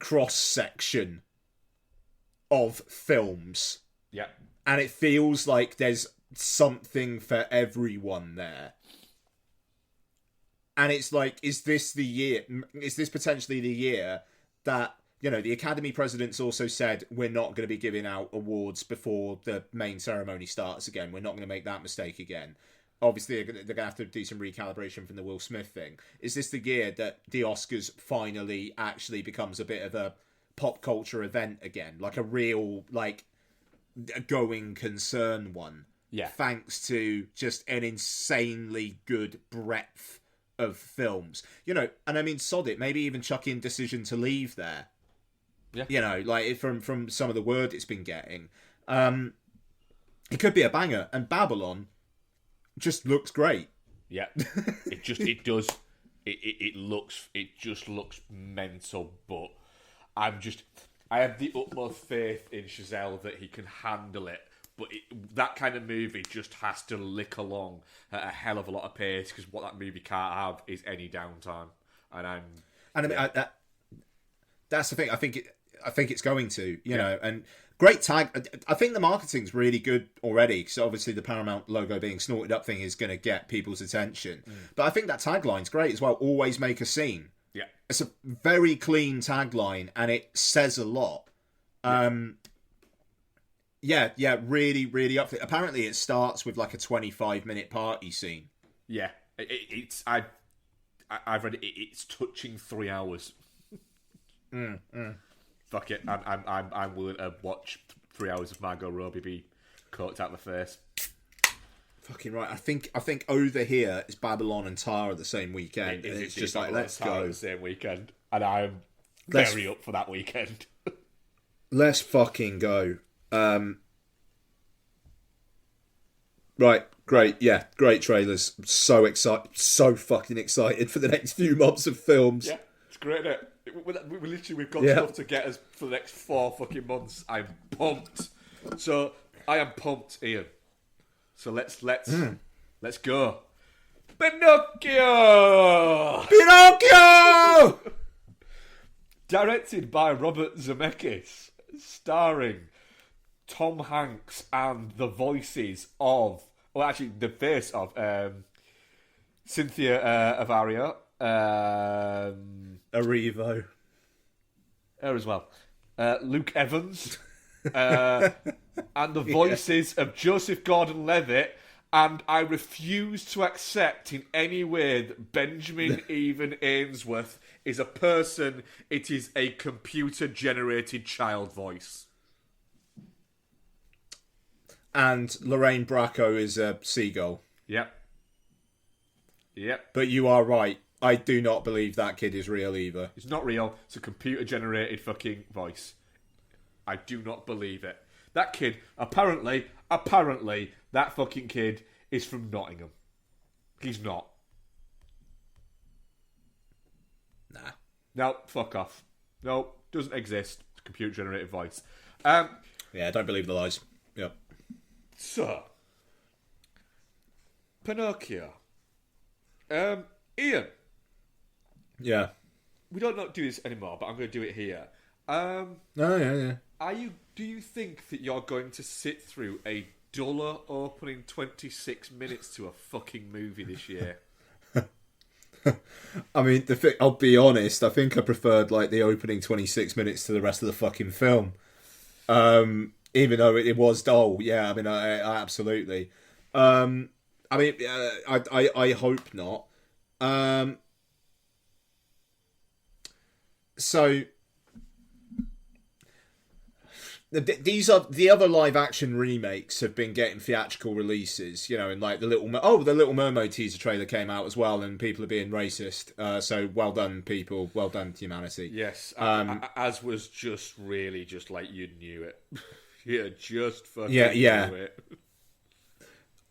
cross-section of films.
Yeah.
And it feels like there's something for everyone there. And it's like, is this potentially the year that, you know, the Academy presidents also said, we're not going to be giving out awards before the main ceremony starts again. We're not going to make that mistake again. Obviously, they're going to have to do some recalibration from the Will Smith thing. Is this the year that the Oscars finally actually becomes a bit of a pop culture event again? Like a real, like, a going concern one?
Yeah.
Thanks to just an insanely good breadth of films, you know, and I mean, sod it, maybe even chuck in Decision to Leave there.
Yeah.
You know, like from some of the word it's been getting, it could be a banger. And Babylon just looks great.
Yeah, it does. It just looks mental. But I have the utmost faith in Chazelle that he can handle it. But that kind of movie just has to lick along at a hell of a lot of pace, because what that movie can't have is any downtime. And
I mean, that's the thing. I think it's going to, you know, and great tag. I think the marketing's really good already, because obviously the Paramount logo being snorted up thing is going to get people's attention. But I think that tagline's great as well. Always make a scene.
Yeah,
it's a very clean tagline, and it says a lot. Yeah, really, really up there. Apparently, it starts with like a 25-minute party scene.
Yeah, I've read it. It's touching 3 hours. Fuck it, I'm willing to watch 3 hours of Margot Robbie be coked out the face.
Fucking right. I think over here it's Babylon and Tara the same weekend. And it's just like, let's go.
The same weekend. And I'm very up for that weekend.
Let's fucking go. Right, great. Yeah, great trailers. So excited. So fucking excited for the next few months of films.
Yeah, it's great, isn't it? We've got stuff to get us for the next 4 fucking months. I'm pumped. So, I am pumped, Ian. So let's go. Pinocchio!
Pinocchio!
Directed by Robert Zemeckis, starring Tom Hanks and the voices of, well, actually the face of Cynthia Avaria,
Arrivo.
her as well, Luke Evans, and the voices of Joseph Gordon-Levitt, and I refuse to accept in any way that Benjamin Even Ainsworth is a person. It is a computer-generated child voice.
And Lorraine Bracco is a seagull.
Yep.
But you are right. I do not believe that kid is real either.
It's not real. It's a computer-generated fucking voice. I do not believe it. That kid, apparently, that fucking kid is from Nottingham. He's not.
Nah.
No, fuck off. No, doesn't exist. Computer-generated voice.
Yeah, don't believe the lies. Yep.
So, Pinocchio. Ian.
Yeah.
We don't do this anymore, but I'm going to do it here.
Yeah.
Do you think that you're going to sit through a duller opening 26 minutes to a fucking movie this year?
I mean, I'll be honest. I think I preferred like the opening 26 minutes to the rest of the fucking film. Even though it was dull. Yeah, I mean, I absolutely. I mean, I hope not. So these are the other live action remakes have been getting theatrical releases, you know, and like the Little Mermaid teaser trailer came out as well, and people are being racist. So well done, people. Well done, humanity.
Yes, as was just really just like you knew it. Yeah, just fucking knew it.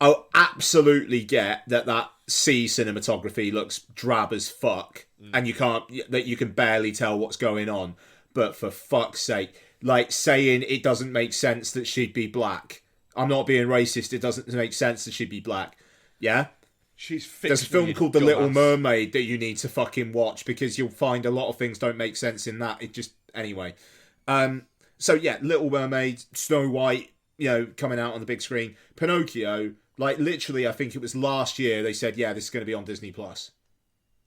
I'll absolutely get that C cinematography looks drab as fuck, and you can barely tell what's going on. But for fuck's sake, like saying it doesn't make sense that she'd be black. I'm not being racist. It doesn't make sense that she'd be black. Yeah? There's a film called The Little Mermaid that you need to fucking watch, because you'll find a lot of things don't make sense in that. Anyway. So yeah, Little Mermaid, Snow White, you know, coming out on the big screen. Pinocchio, like literally, I think it was last year they said, yeah, this is going to be on Disney Plus.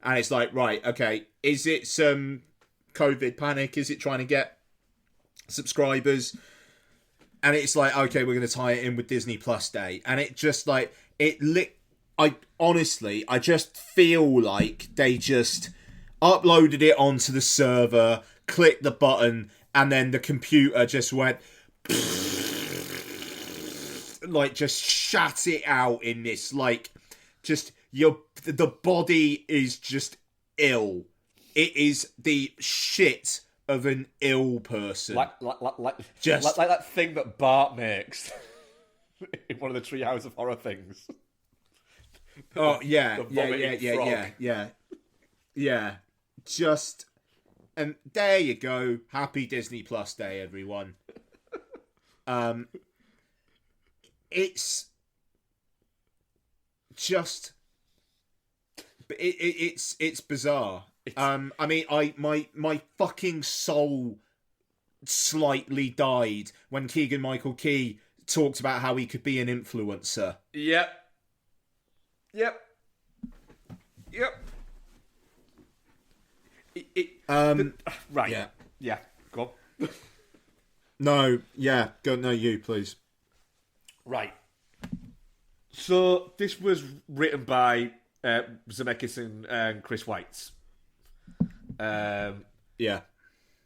And it's like, right, okay, is it some COVID panic? Is it trying to get subscribers? And it's like, okay, we're going to tie it in with Disney Plus Day. And it just like, I just feel like they just uploaded it onto the server, clicked the button, and then the computer just went like just shat it out in this like just the body is just ill. It is the shit of an ill person.
Like that thing that Bart makes in one of the Treehouse of Horror things.
Oh yeah. Just, and there you go. Happy Disney Plus Day, everyone. It's just, it's bizarre. I mean, my fucking soul slightly died when Keegan-Michael Key talked about how he could be an influencer.
Yep. Right. Yeah. Go on.
No. Yeah. Go. No. You please.
Right. So this was written by Zemeckis and Chris Weitz.
Yeah.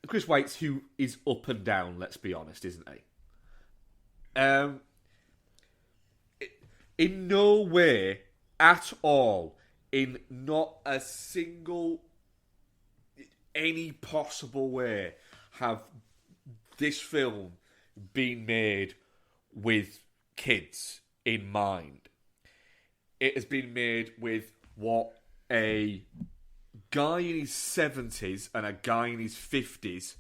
Chris Weitz, who is up and down, let's be honest, isn't he? In no way at all, in not a single, any possible way, have this film been made with kids in mind. It has been made with what a guy in his 70s and a guy in his 50s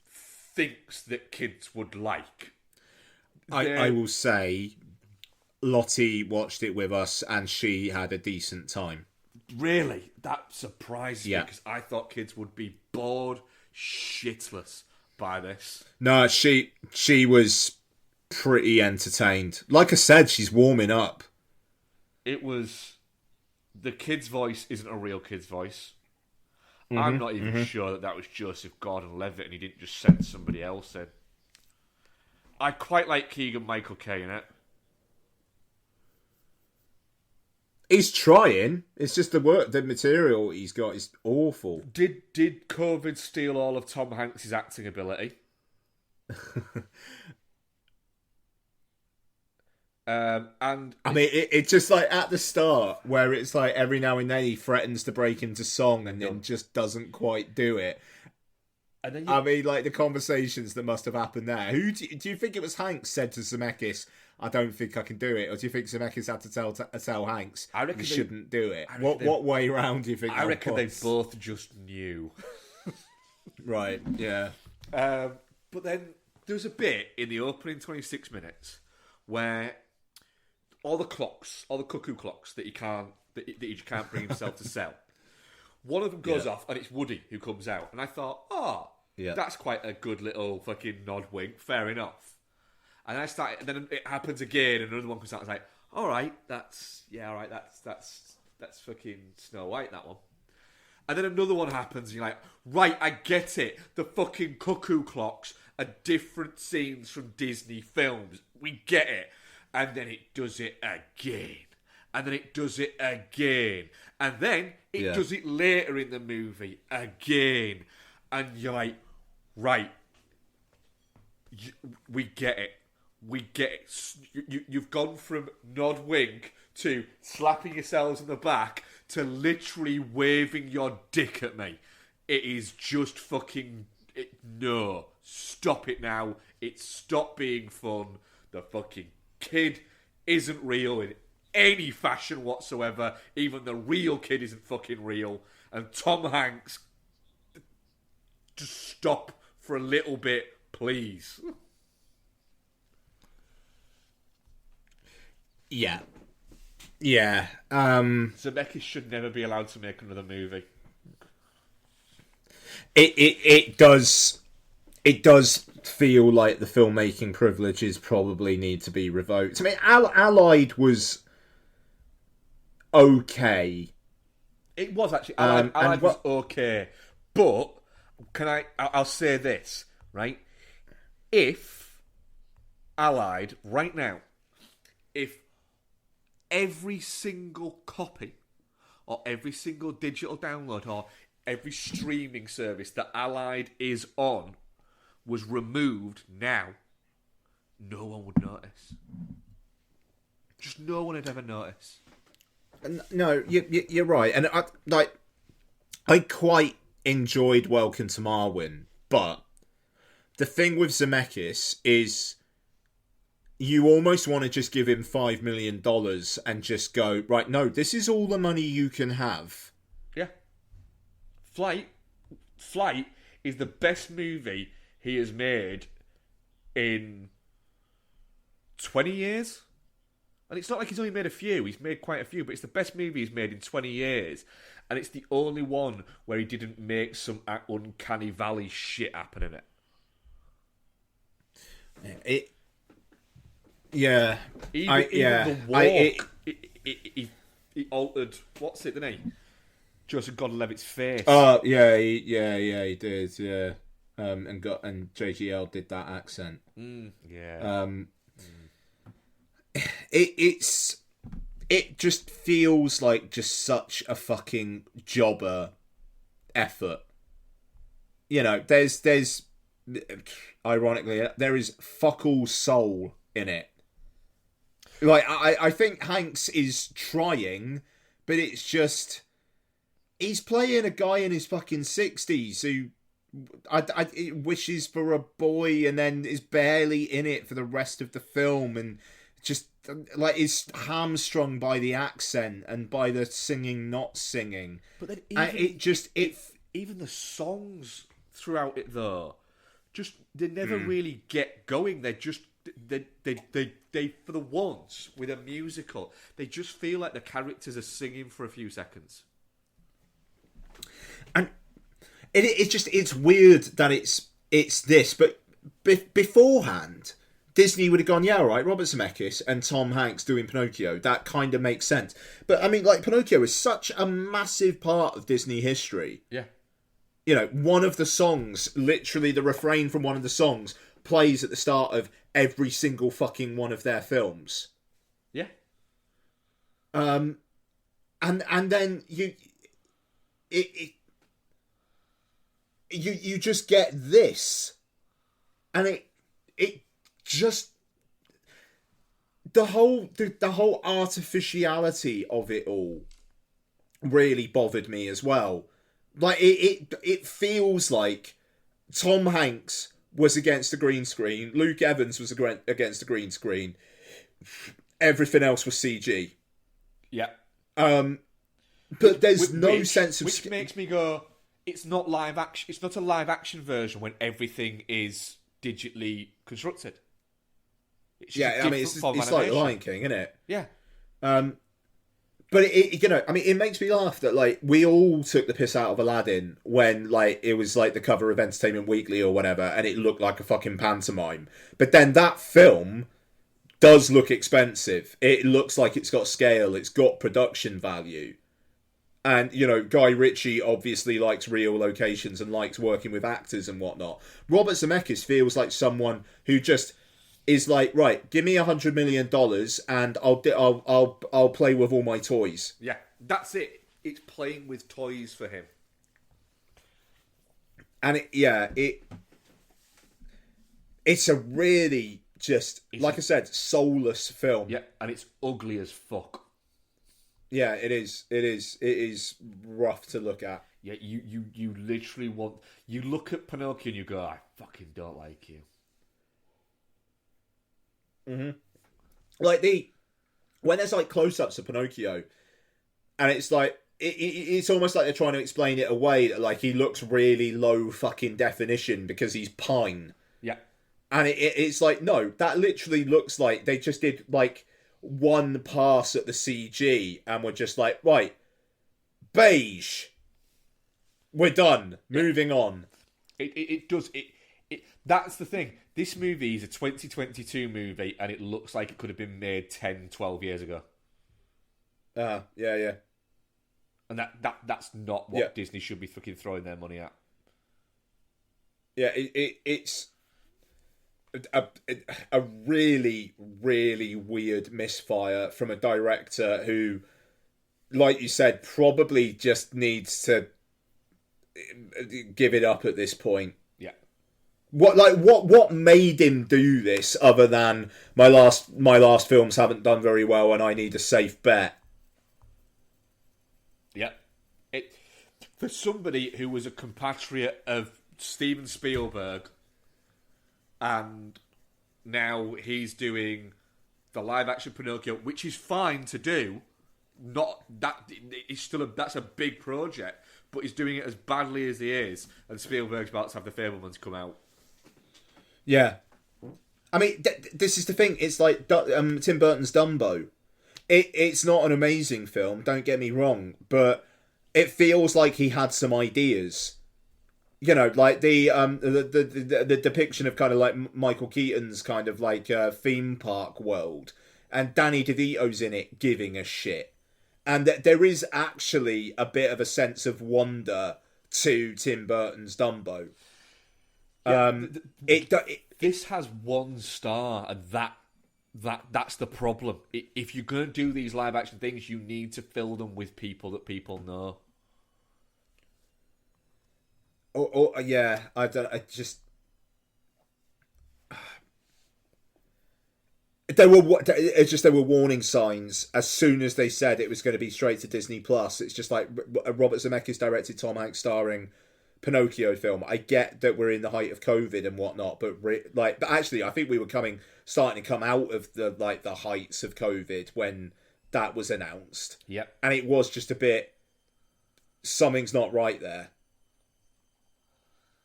thinks that kids would like.
I will say, Lottie watched it with us and she had a decent time.
Really? That surprised me
Yeah.
because I thought kids would be bored shitless by this.
No, she was pretty entertained. Like I said, she's warming up.
It was... The kid's voice isn't a real kid's voice. I'm not even sure that was Joseph Gordon-Levitt and he didn't just send somebody else in. I quite like Keegan-Michael Kay in it.
He's trying. It's just the material he's got is awful.
Did COVID steal all of Tom Hanks' acting ability? And
I mean, it's just like at the start where it's like every now and then he threatens to break into song and then just doesn't quite do it.
and then
I mean, like the conversations that must have happened there. Who do you think it was? Hanks said to Zemeckis, "I don't think I can do it," or do you think Zemeckis had to tell Hanks,
I reckon
"You
they-
shouldn't do it"?
I reckon
What way round do you think?
I
that
reckon they
was?
both just knew.
Right? Yeah.
But then there's a bit in the opening 26 minutes where all the cuckoo clocks that he can't bring himself to sell. One of them goes off, and it's Woody who comes out. And I thought, that's quite a good little fucking nod wink. Fair enough. And I started, and then it happens again, and another one comes out. And I was like, all right, that's fucking Snow White, that one. And then another one happens, and you're like, right, I get it. The fucking cuckoo clocks are different scenes from Disney films. We get it. And then it does it again. And then it does it again. And then it does it later in the movie again. And you're like, right, we get it. We get it. You've gone from nod wink to slapping yourselves on the back to literally waving your dick at me. It is just fucking... no. Stop it now. It's stopped being fun. The fucking kid isn't real in any fashion whatsoever. Even the real kid isn't fucking real. And Tom Hanks... just stop for a little bit, please.
Yeah. Yeah.
Zemeckis should never be allowed to make another movie.
It does feel like the filmmaking privileges probably need to be revoked. I mean, Allied was okay.
It was actually Allied was okay, but I'll say this, right? If Allied right now, if every single copy or every single digital download or every streaming service that Allied is on was removed now, no one would notice. Just no one would ever notice.
No, you're right, and I quite enjoyed Welcome to Marwin, but the thing with Zemeckis is you almost want to just give him $5 million and just go, right, no, this is all the money you can have.
Yeah. Flight is the best movie he has made in 20 years. And it's not like he's only made a few. He's made quite a few, but it's the best movie he's made in 20 years. And it's the only one where he didn't make some uncanny valley shit happen in it.
Yeah.
Even the walk, he altered, what's it, didn't he? Joseph Gordon-Levitt's face.
Oh, yeah, he did, yeah. And JGL did that accent.
Yeah.
It just feels like just such a fucking jobber effort. You know, there's ironically, there is fuck all soul in it. Like, I think Hanks is trying, but it's just he's playing a guy in his fucking 60s who wishes for a boy and then is barely in it for the rest of the film, and just like is hamstrung by the accent and by the singing not singing.
But then even the songs throughout it though, just they never really get going. They just they for the once with a musical, they just feel like the characters are singing for a few seconds.
And it's weird that it's this, but beforehand, Disney would have gone, yeah, all right, Robert Zemeckis and Tom Hanks doing Pinocchio. That kind of makes sense. But I mean, like, Pinocchio is such a massive part of Disney history.
Yeah.
You know, one of the songs, literally the refrain from one of the songs, plays at the start of every single fucking one of their films.
Yeah.
And then you just get this, and it just the whole artificiality of it all really bothered me as well. Like it feels like Tom Hanks was against the green screen, Luke Evans was against the green screen, everything else was CG.
Yeah.
But there's no sense of
which makes me go, it's not live action. It's not a live action version when everything is digitally constructed.
It's it's like Lion King, isn't it?
Yeah.
But it makes me laugh that like we all took the piss out of Aladdin when like it was like the cover of Entertainment Weekly or whatever, and it looked like a fucking pantomime. But then that film does look expensive. It looks like it's got scale. It's got production value. And, you know, Guy Ritchie obviously likes real locations and likes working with actors and whatnot. Robert Zemeckis feels like someone who just is like, right, give me $100 million and I'll play with all my toys.
Yeah, that's it. It's playing with toys for him.
And it's a really just, like I said, soulless film.
Yeah, and it's ugly as fuck.
Yeah, it is. It is rough to look at.
Yeah, you literally want... You look at Pinocchio and you go, I fucking don't like you.
Mm-hmm. Like when there's like close-ups of Pinocchio, and it's like it's almost like they're trying to explain it away. That like he looks really low fucking definition because he's pine.
Yeah,
and it's like no, that literally looks like they just did like one pass at the CG and were just like, right, beige. We're done. Yeah. Moving on.
It does. That's the thing. This movie is a 2022 movie and it looks like it could have been made 10, 12 years ago.
Yeah.
And that's not what Disney should be fucking throwing their money at.
Yeah, it's a really, really weird misfire from a director who, like you said, probably just needs to give it up at this point.
Yeah.
What made him do this other than my last films haven't done very well and I need a safe bet?
Yeah. For somebody who was a compatriot of Steven Spielberg, and now he's doing the live-action Pinocchio, which is fine to do. Not that it's still that's a big project, but he's doing it as badly as he is, and Spielberg's about to have The Fabelmans come out.
Yeah, I mean, this is the thing. It's like Tim Burton's Dumbo. It's not an amazing film. Don't get me wrong, but it feels like he had some ideas. You know, like the depiction of kind of like Michael Keaton's kind of like theme park world, and Danny DeVito's in it giving a shit, and that there is actually a bit of a sense of wonder to Tim Burton's Dumbo.
Yeah, this has 1 star, and that's the problem. If you're going to do these live action things, you need to fill them with people that people know.
Yeah,
there were warning signs as soon as they said it was going to be straight to Disney Plus. It's just like Robert Zemeckis directed Tom Hanks starring Pinocchio film. I get that we're in the height of COVID and whatnot, but actually, I think we were starting to come out of the heights of COVID when that was announced.
Yep.
And it was just a bit, something's not right there.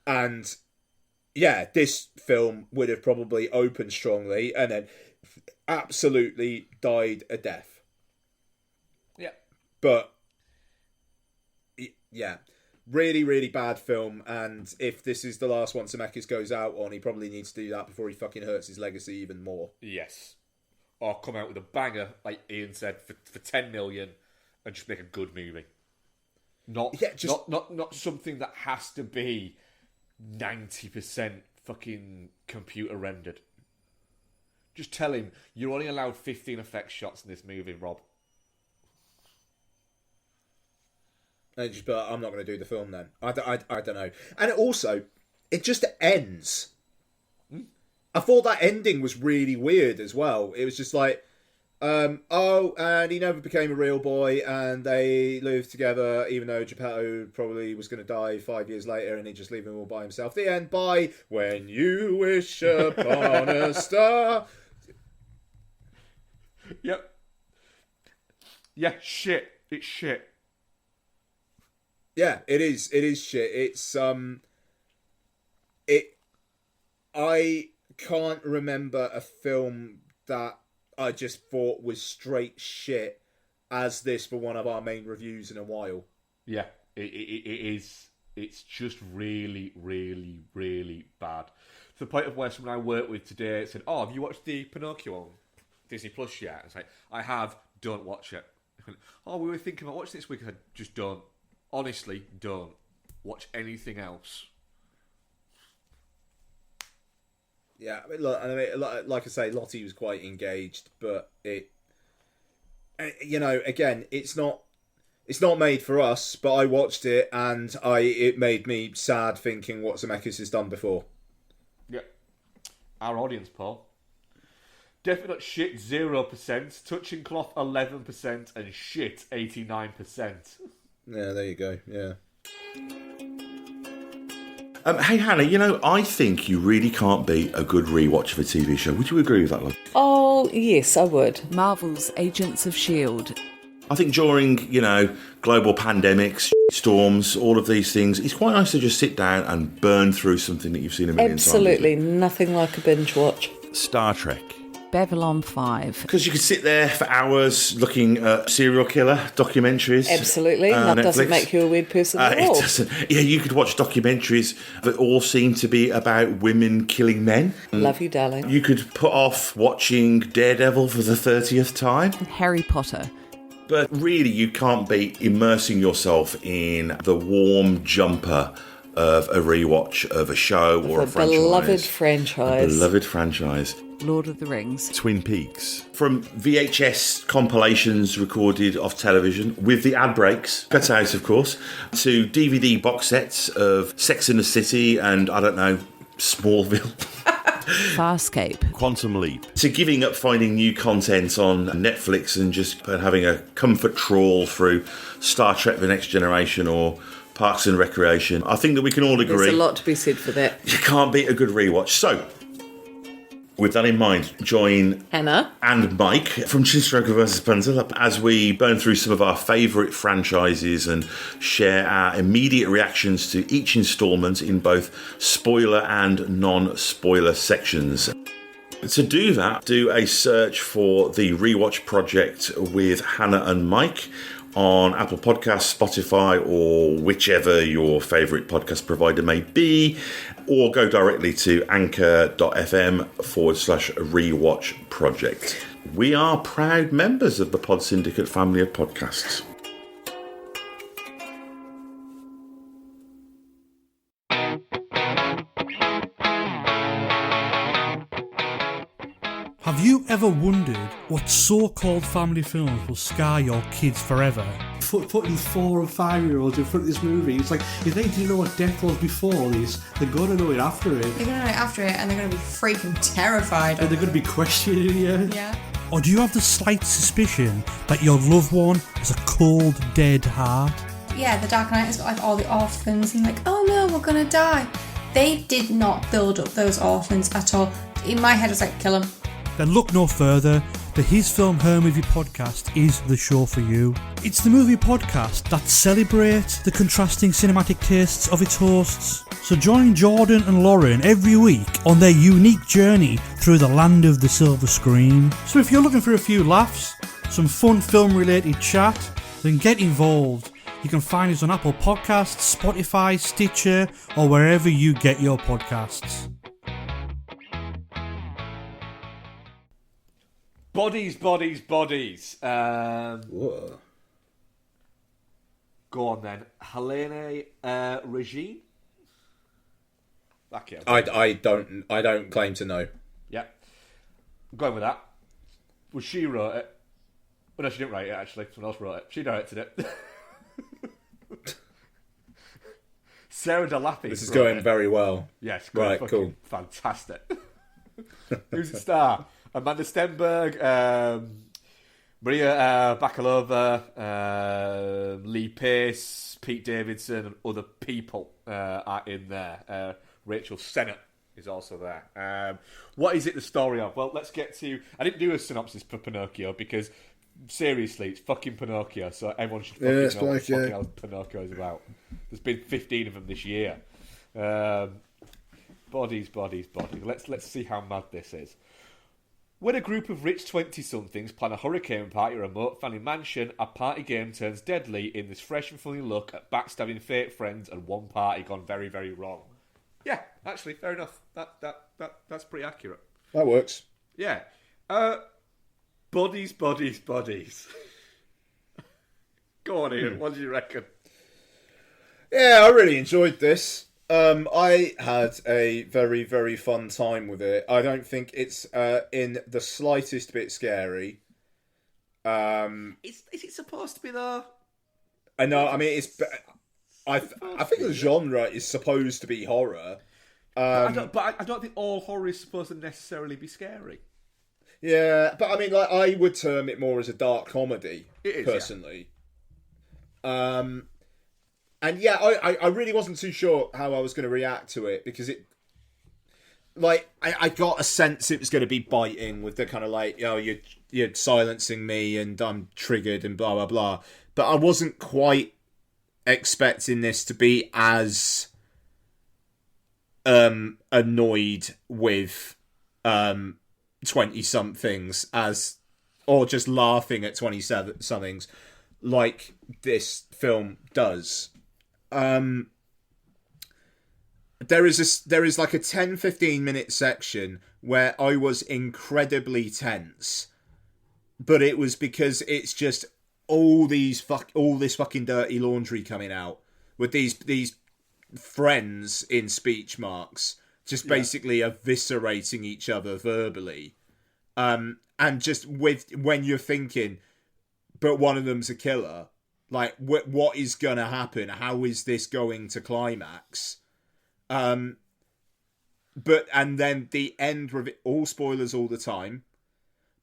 And yeah, this film would have probably opened strongly and then absolutely died a death.
Yeah.
But yeah, really, really bad film. And if this is the last one Zemeckis goes out on, he probably needs to do that before he fucking hurts his legacy even more.
Yes. Or come out with a banger, like Ian said, for 10 million and just make a good movie. Not something that has to be 90% fucking computer rendered. Just tell him you're only allowed 15 effect shots in this movie, Rob.
And just, but I'm not going to do the film then. I don't know. And also, it just ends. I thought that ending was really weird as well. It was just like, and he never became a real boy, and they lived together, even though Geppetto probably was going to die 5 years later, and he'd just leave him all by himself. The end. Bye. When you wish upon a star.
Yep. Yeah, shit. It's shit.
Yeah, it is. It is shit. It's I can't remember a film that I just thought was straight shit as this for one of our main reviews in a while.
Yeah, it is. It's just really, really, really bad. To the point of where someone I worked with today said, "Oh, have you watched the Pinocchio on Disney Plus yet?" It's like, I have. Don't watch it. Oh, we were thinking about watching this week. I said, just don't. Honestly, don't watch anything else.
Yeah, I mean, like I say, Lottie was quite engaged, but it, again, it's not made for us. But I watched it, and it made me sad thinking what Zemeckis has done before.
Yeah, our audience poll: definite shit 0%, touching cloth 11%, and shit 89%.
Yeah, there you go. Yeah.
Hey Hannah, I think you really can't beat a good rewatch of a TV show. Would you agree with that, love?
Oh, yes, I would. Marvel's Agents of S.H.I.E.L.D.
I think during, global pandemics, storms, all of these things, it's quite nice to just sit down and burn through something that you've seen a million times.
Absolutely, nothing like a binge watch.
Star Trek.
Babylon 5.
Because you could sit there for hours looking at serial killer documentaries.
Absolutely. That doesn't make you a weird person at all.
It doesn't. Yeah, you could watch documentaries that all seem to be about women killing men.
Love you, darling.
You could put off watching Daredevil for the 30th time.
Harry Potter.
But really, you can't beat immersing yourself in the warm jumper of a rewatch of a show or a franchise. A beloved franchise.
Lord of the Rings.
Twin Peaks. From VHS compilations recorded off television, with the ad breaks, cut out of course, to DVD box sets of Sex and the City and, I don't know, Smallville.
Farscape.
Quantum Leap. To giving up finding new content on Netflix and just having a comfort trawl through Star Trek The Next Generation or Parks and Recreation. I think that we can all agree.
There's a lot to be said for that.
You can't beat a good rewatch. So, with that in mind, join
Hannah
and Mike from Chinstroker vs. Punter as we burn through some of our favourite franchises and share our immediate reactions to each instalment in both spoiler and non-spoiler sections. To do that, do a search for the Rewatch Project with Hannah and Mike on Apple Podcasts, Spotify, or whichever your favourite podcast provider may be, or go directly to anchor.fm/rewatch project. We are proud members of the Pod Syndicate family of podcasts.
Have you ever wondered what so-called family films will scar your kids forever? putting 4 and 5-year-olds in front of this movie. It's like, if they didn't know what death was before this, they're going to know it after it.
They're going to know it after it, and they're going to be freaking terrified.
And they're going to be questioning you.
Yeah.
Or do you have the slight suspicion that your loved one has a cold, dead heart?
Yeah, the Dark Knight has got like all the orphans and like, oh no, we're going to die. They did not build up those orphans at all. In my head, it's like, kill them.
Then look no further. The His Film Her Movie podcast is the show for you. It's the movie podcast that celebrates the contrasting cinematic tastes of its hosts. So join Jordan and Lauren every week on their unique journey through the land of the silver screen. So if you're looking for a few laughs, some fun film-related chat, then get involved. You can find us on Apple Podcasts, Spotify, Stitcher, or wherever you get your podcasts.
Bodies.
Whoa.
Go on then. Helene Regine? Okay.
I don't claim to know.
Yeah. I'm going with that. Well, she wrote it. Well, no, she didn't write it, actually. Someone else wrote it. She directed it. Sarah Delappy.
This is going very well.
Yes,
right, cool.
Fantastic. Who's it star? Amanda Stenberg, Maria Bakalova, Lee Pace, Pete Davidson, and other people are in there. Rachel Sennett is also there. What is it the story of? Well, let's get to... I didn't do a synopsis for Pinocchio because, seriously, it's fucking Pinocchio, so everyone should fucking know what fucking hell Pinocchio is about. There's been 15 of them this year. Bodies. Let's see how mad this is. When a group of rich 20-somethings plan a hurricane party at a remote family mansion, a party game turns deadly in this fresh and funny look at backstabbing fake friends and one party gone very, very wrong. Yeah, actually, fair enough. That's pretty accurate.
That works.
Yeah. Bodies. Go on, Ian. What do you reckon?
Yeah, I really enjoyed this. I had a very, very fun time with it. I don't think it's in the slightest bit scary.
Is it supposed to be though?
I know. I mean, it's. I think the genre is supposed to be horror.
I don't think all horror is supposed to necessarily be scary.
Yeah, but I mean, like, I would term it more as a dark comedy.
It is,
personally. Yeah. And yeah, I really wasn't too sure how I was going to react to it because it, like, I got a sense it was going to be biting with the kind of like, oh, you're silencing me and I'm triggered and blah blah blah. But I wasn't quite expecting this to be as annoyed with 20-somethings as, or just laughing at 20-somethings like this film does. There is like a 10-15 minute section where I was incredibly tense, but it was because it's just all this fucking dirty laundry coming out with these friends in speech marks just basically eviscerating each other verbally, and just when you're thinking, but one of them's a killer. Like, what is going to happen? How is this going to climax? And then the end, all spoilers all the time,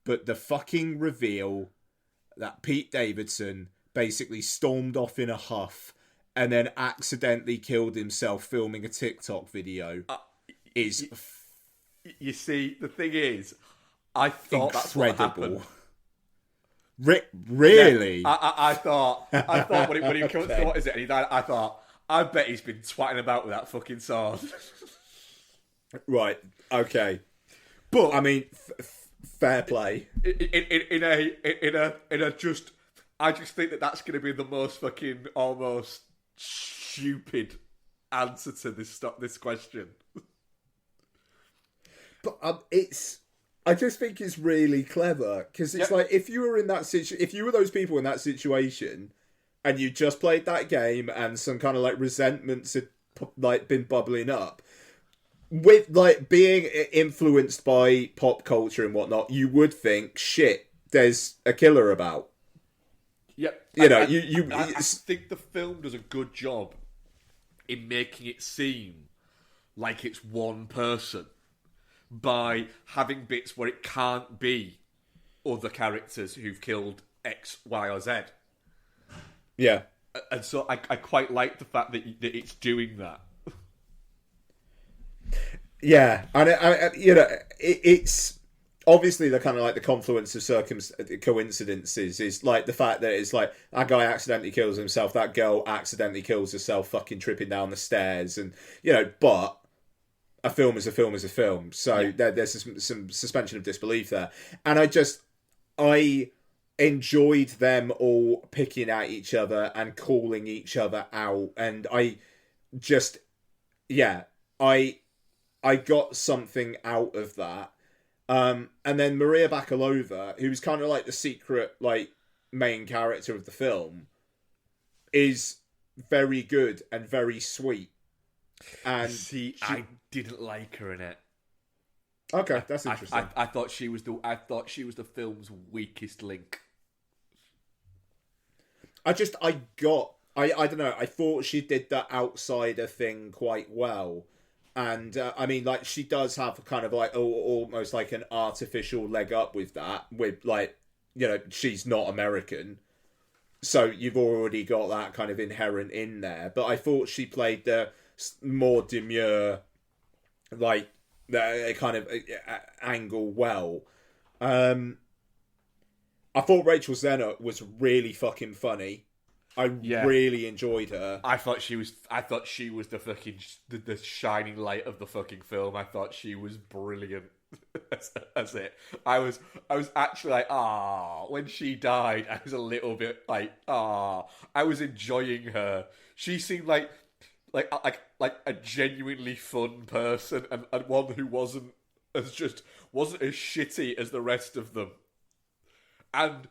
but the fucking reveal that Pete Davidson basically stormed off in a huff and then accidentally killed himself filming a TikTok video is...
You see, the thing is, I thought that's what happened.
Really?
Yeah, I thought when he killed, what is it? And he died. I thought, I bet he's been twatting about with that fucking sword.
Right. Okay.
But
I mean, fair play.
In a just, I just think that's going to be the most fucking almost stupid answer to this question.
But I just think it's really clever because it's like if you were in that if you were those people in that situation, and you just played that game and some kind of like resentments had like been bubbling up, with like being influenced by pop culture and whatnot, you would think, shit, there's a killer about.
Yep.
You know,
I think the film does a good job in making it seem like it's one person by having bits where it can't be other characters who've killed X, Y, or Z.
Yeah.
And so I quite like the fact that it's doing that.
Yeah, and it's obviously the kind of like the confluence of coincidences is like the fact that it's like that guy accidentally kills himself, that girl accidentally kills herself, fucking tripping down the stairs, and but a film is a film is a film, so there's some suspension of disbelief there, and I enjoyed them all picking at each other and calling each other out, and I got something out of that. And then Maria Bakalova, who's kind of like the secret like main character of the film, is very good and very sweet. And
I didn't like her in it.
Okay, that's interesting.
I thought she was the film's weakest link.
I don't know. I thought she did the outsider thing quite well. And I mean, like, she does have kind of like almost like an artificial leg up with that. With like, she's not American, so you've already got that kind of inherent in there. But I thought she played the more demure, like the kind of angle well. I thought Rachel Zenner was really fucking funny. I really enjoyed her.
I thought she was the fucking the shining light of the fucking film. I thought she was brilliant as it. I was actually like, when she died, I was a little bit like, I was enjoying her. She seemed like a genuinely fun person, and one who wasn't as shitty as the rest of them. And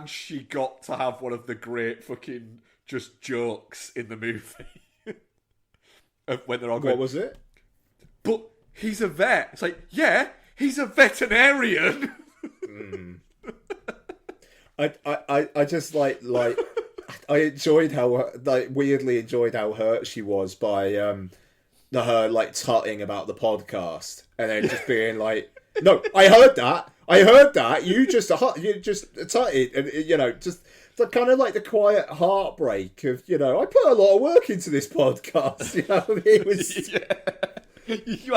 she got to have one of the great fucking just jokes in the movie. When they're all going,
what was it?
But he's a vet. It's like, yeah, he's a veterinarian.
I just like I enjoyed how weirdly enjoyed how hurt she was by her like tutting about the podcast, and then just being like, no, I heard that. You just tutted, and just the kind of like the quiet heartbreak of I put a lot of work into this podcast. It was.
Yeah.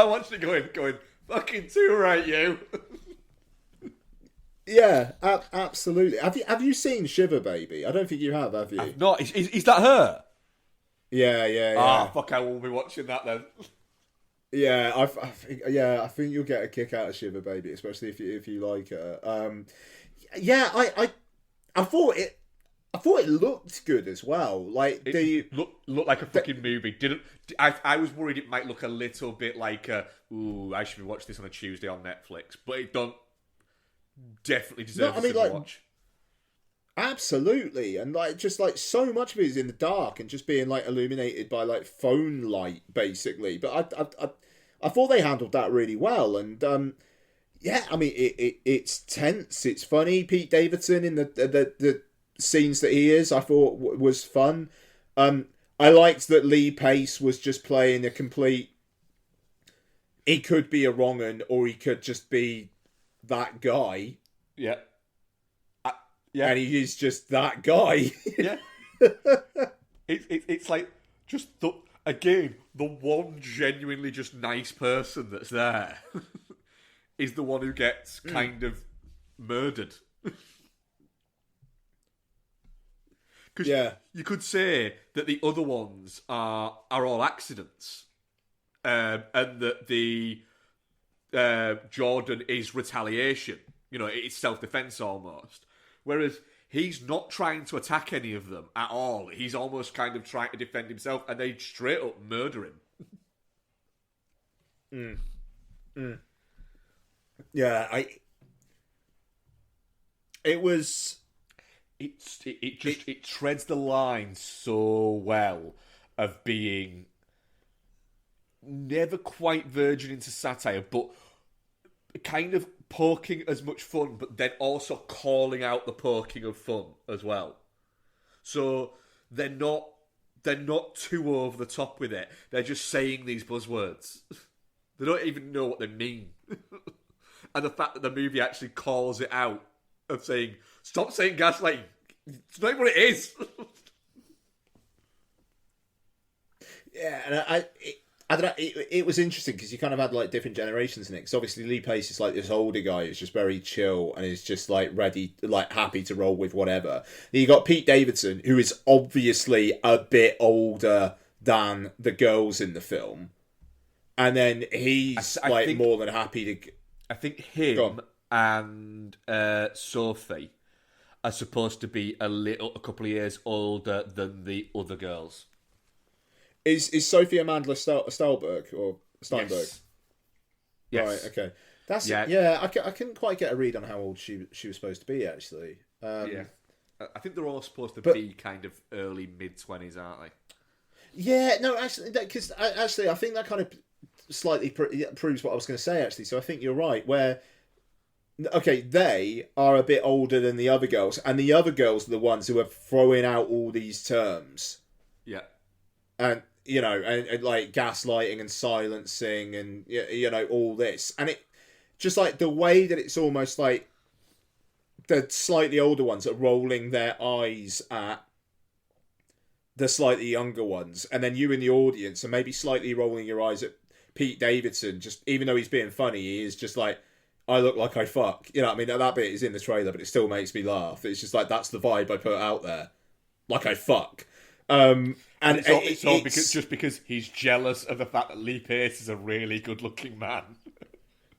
I watched it going fucking too right, you.
Yeah, absolutely. Have you seen Shiver Baby? I don't think you have you?
I've not. Is that her?
Yeah.
Fuck! I will be watching that then.
Yeah, I think you'll get a kick out of Shiver Baby, especially if you like her. I thought it looked good as well. Like
it looked like a fucking movie. I was worried it might look a little bit like I should be watching this on a Tuesday on Netflix, but it definitely deserves a watch.
Absolutely, and just so much of it is in the dark and just being illuminated by phone light, basically. But I thought they handled that really well, and I mean it's tense, it's funny. Pete Davidson in the scenes that he is, I thought was fun. I liked that Lee Pace was just playing a complete. He could be a wrong 'un, or he could just be that guy.
Yeah. Yeah,
and he is just that guy.
Yeah, it's like just the one genuinely just nice person that's there is the one who gets kind of murdered. Because you could say that the other ones are all accidents, and that the Jordan is retaliation. It's self-defense almost. Whereas he's not trying to attack any of them at all. He's almost kind of trying to defend himself, and they straight up murder him.
Yeah,
It treads the line so well of being never quite verging into satire, but kind of poking as much fun, but then also calling out the poking of fun as well. So they're not too over the top with it. They're just saying these buzzwords. They don't even know what they mean. And the fact that the movie actually calls it out of saying, stop saying gaslighting. It's not even what it is.
Yeah, and I don't know. It was interesting because you kind of had like different generations in it. Because obviously Lee Pace is like this older guy who's just very chill and is just like ready, like happy to roll with whatever. Then you got Pete Davidson, who is obviously a bit older than the girls in the film, and then he's I think, more than happy to.
I think him and Sophie are supposed to be a couple of years older than the other girls.
Is Sophie Amandla Steinberg or Steinberg?
Yes.
Right. Okay. That's yeah. I couldn't quite get a read on how old she was supposed to be actually.
Yeah. I think they're all supposed to be kind of early mid-20s, aren't they?
Yeah. No, actually, because actually, I think that kind of slightly proves what I was going to say. Actually, so I think you're right. Where they are a bit older than the other girls, and the other girls are the ones who are throwing out all these terms.
Yeah.
And and like gaslighting and silencing and all this, and it just like the way that it's almost like the slightly older ones are rolling their eyes at the slightly younger ones, and then you in the audience are maybe slightly rolling your eyes at Pete Davidson, just even though he's being funny, he is just like, I look like I fuck. I mean, that bit is in the trailer, but it still makes me laugh. It's just like, that's the vibe I put out there. Like I fuck. And
it's all because he's jealous of the fact that Lee Pace is a really good-looking man.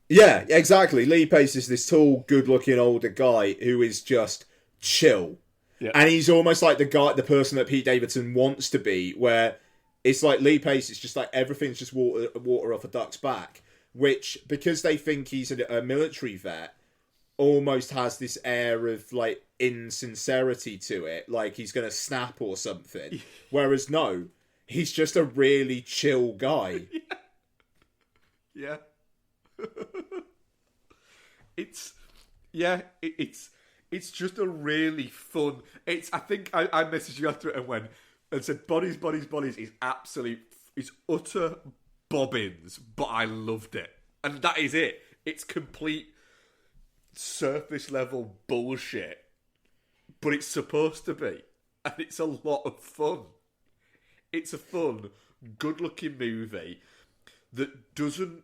Yeah, exactly. Lee Pace is this tall, good-looking older guy who is just chill. Yeah. And he's almost like the person that Pete Davidson wants to be, where it's like Lee Pace is just like everything's just water off a duck's back, which, because they think he's a military vet, almost has this air of like insincerity to it, like he's gonna snap or something. Whereas no, he's just a really chill guy.
Yeah. It's just a really fun. I think I messaged you after it and said bodies is it's utter bobbins, but I loved it, and that is it. It's complete surface level bullshit, but it's supposed to be, and it's a lot of fun. It's a fun, good looking movie that doesn't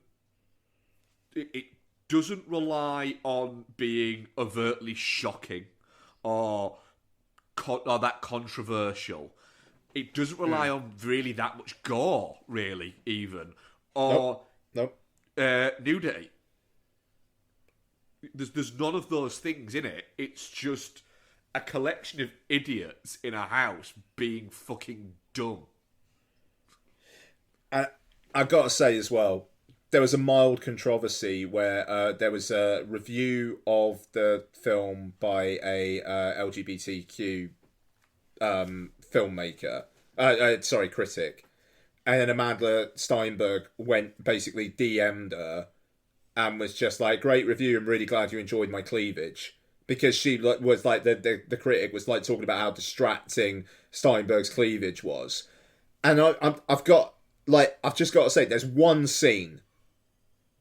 rely on being overtly shocking or that controversial. It doesn't rely on really that much gore, really, even, or nudity. There's none of those things in it. It's just a collection of idiots in a house being fucking dumb.
I've got to say as well, there was a mild controversy where there was a review of the film by a LGBTQ filmmaker, critic, and then Amanda Steinberg basically DM'd her and was just like, great review, I'm really glad you enjoyed my cleavage. Because she was like, the critic was like talking about how distracting Steinberg's cleavage was. And I've just got to say, there's one scene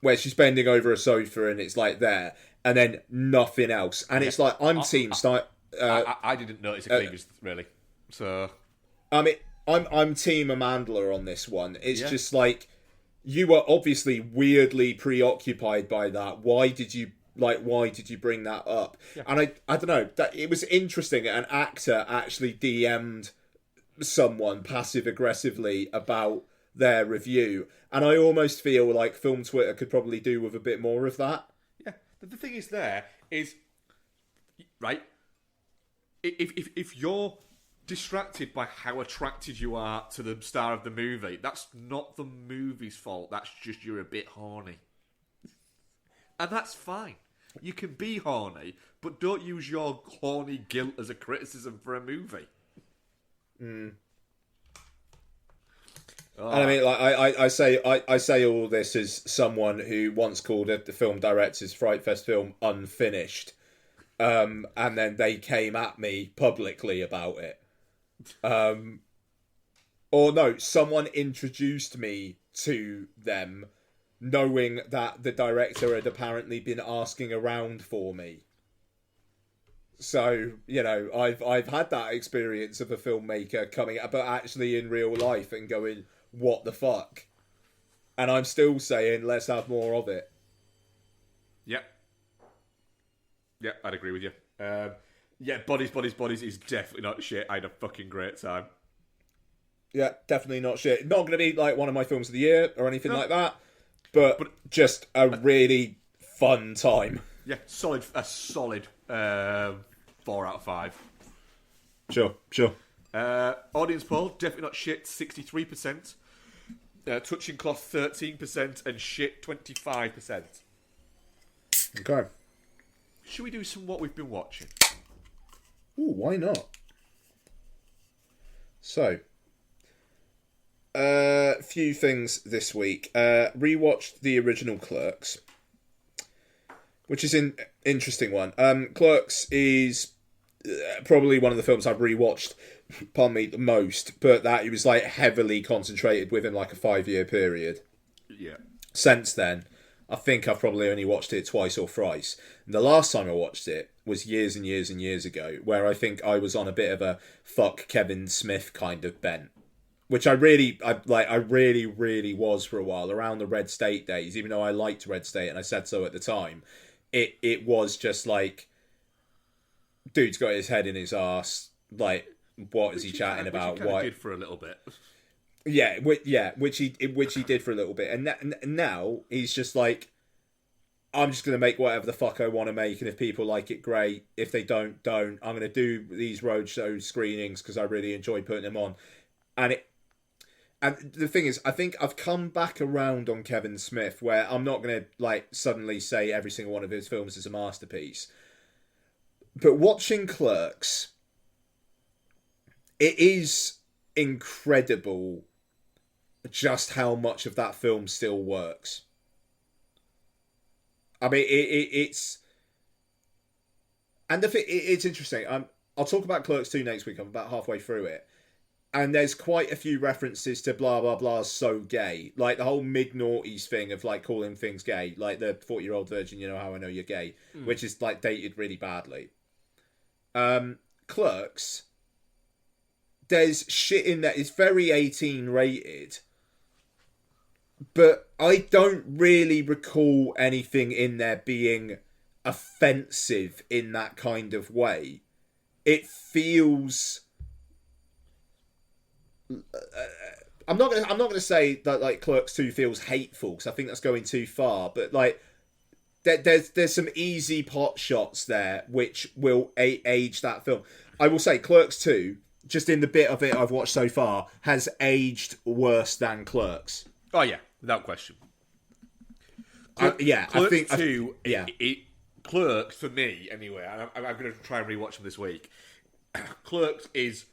where she's bending over a sofa and it's like there, and then nothing else. And it's like, team Stein.
I didn't notice a cleavage, really. So.
I mean, I'm team Amandla on this one. It's just like, you were obviously weirdly preoccupied by that. Why did you bring that up? Yeah. And I don't know, that it was interesting. An actor actually DM'd someone passive aggressively about their review, and I almost feel like film Twitter could probably do with a bit more of that.
Yeah, but the thing is, right? If you're distracted by how attracted you are to the star of the movie, that's not the movie's fault. That's just you're a bit horny. And that's fine. You can be horny, but don't use your horny guilt as a criticism for a movie.
Mm. Oh. And I mean, like I say all this as someone who once called the film director's Fright Fest film unfinished, and then they came at me publicly about it. Or no, someone introduced me to them, knowing that the director had apparently been asking around for me. So, you know, I've had that experience of a filmmaker coming, but actually in real life and going, what the fuck? And I'm still saying, let's have more of it.
Yep. Yeah, I'd agree with you. Yeah, Bodies is definitely not shit. I had a fucking great time.
Yeah, definitely not shit. Not going to be like one of my films of the year or anything like that, but just a really fun time.
Yeah, a solid 4 out of 5.
Sure.
Audience poll, definitely not shit, 63%. Touching cloth, 13%, and shit, 25%.
Okay.
Should we do some what we've been watching?
Ooh, why not? So, few things this week. Rewatched the original Clerks, which is an interesting one. Clerks is probably one of the films I've rewatched, pardon me, the most, but that it was like heavily concentrated within like a 5-year period.
Yeah.
Since then, I think I've probably only watched it twice or thrice. And the last time I watched it was years and years and years ago, where I think I was on a bit of a fuck Kevin Smith kind of bent. Which I really was for a while, around the Red State days, even though I liked Red State and I said so at the time. It was just like, dude's got his head in his arse, like, what is he chatting about?
Which he did for a little bit.
Yeah, which he did for a little bit, and now he's just like, I'm just gonna make whatever the fuck I want to make, and if people like it, great. If they don't. I'm gonna do these roadshow screenings because I really enjoy putting them on, and the thing is, I think I've come back around on Kevin Smith, where I'm not gonna like suddenly say every single one of his films is a masterpiece, but watching Clerks, it is incredible just how much of that film still works. I mean, it's... And it's interesting. I'll talk about Clerks 2 next week. I'm about halfway through it. And there's quite a few references to blah, blah, blah, so gay. Like, the whole mid-noughties thing of, like, calling things gay. Like, the 40-year-old virgin, you know how I know you're gay. Which is, like, dated really badly. Clerks... There's shit in there. It's very 18 rated. But I don't really recall anything in there being offensive in that kind of way. It feels... I'm not gonna say that like Clerks 2 feels hateful, because I think that's going too far. But like, there's some easy pot shots there which will age that film. I will say Clerks 2, just in the bit of it I've watched so far, has aged worse than Clerks.
Oh yeah, without question.
Clerks I think
2. Clerks for me anyway. I'm going to try and rewatch them this week. Clerks is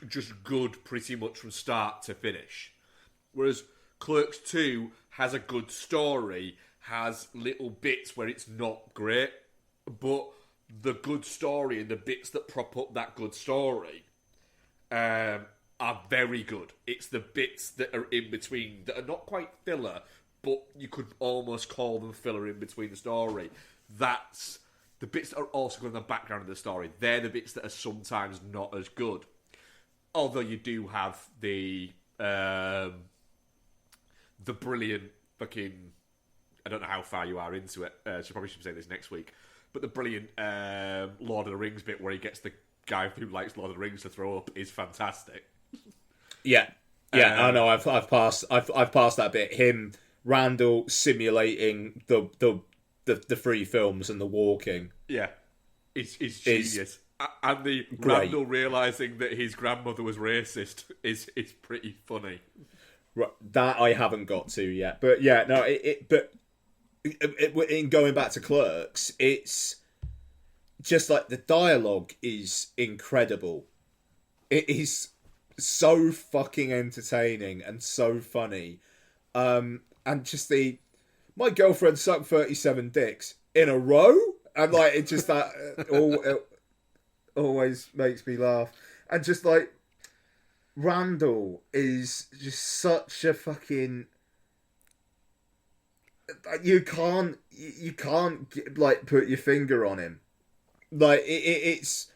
just good pretty much from start to finish, whereas Clerks 2 has a good story, has little bits where it's not great, but the good story and the bits that prop up that good story are very good. It's the bits that are in between that are not quite filler, but you could almost call them filler in between the story. That's the bits that are also good in the background of the story. They're the bits that are sometimes not as good. Although you do have the brilliant fucking... I don't know how far you are into it, so I probably should say this next week. But the brilliant Lord of the Rings bit where he gets the guy who likes Lord of the Rings to throw up is fantastic.
Yeah, I know. I've passed that bit. Him, Randall simulating the three films and the walking.
Yeah, it's genius. And the
great.
Randall realising that his grandmother was racist is pretty funny.
Right, that I haven't got to yet, but yeah, no. But in going back to Clerks, it's just like the dialogue is incredible. It is so fucking entertaining and so funny, and just my girlfriend sucked 37 dicks in a row, and like it just that always makes me laugh. And just like Randall is just such a fucking. You can't like put your finger on him, like it's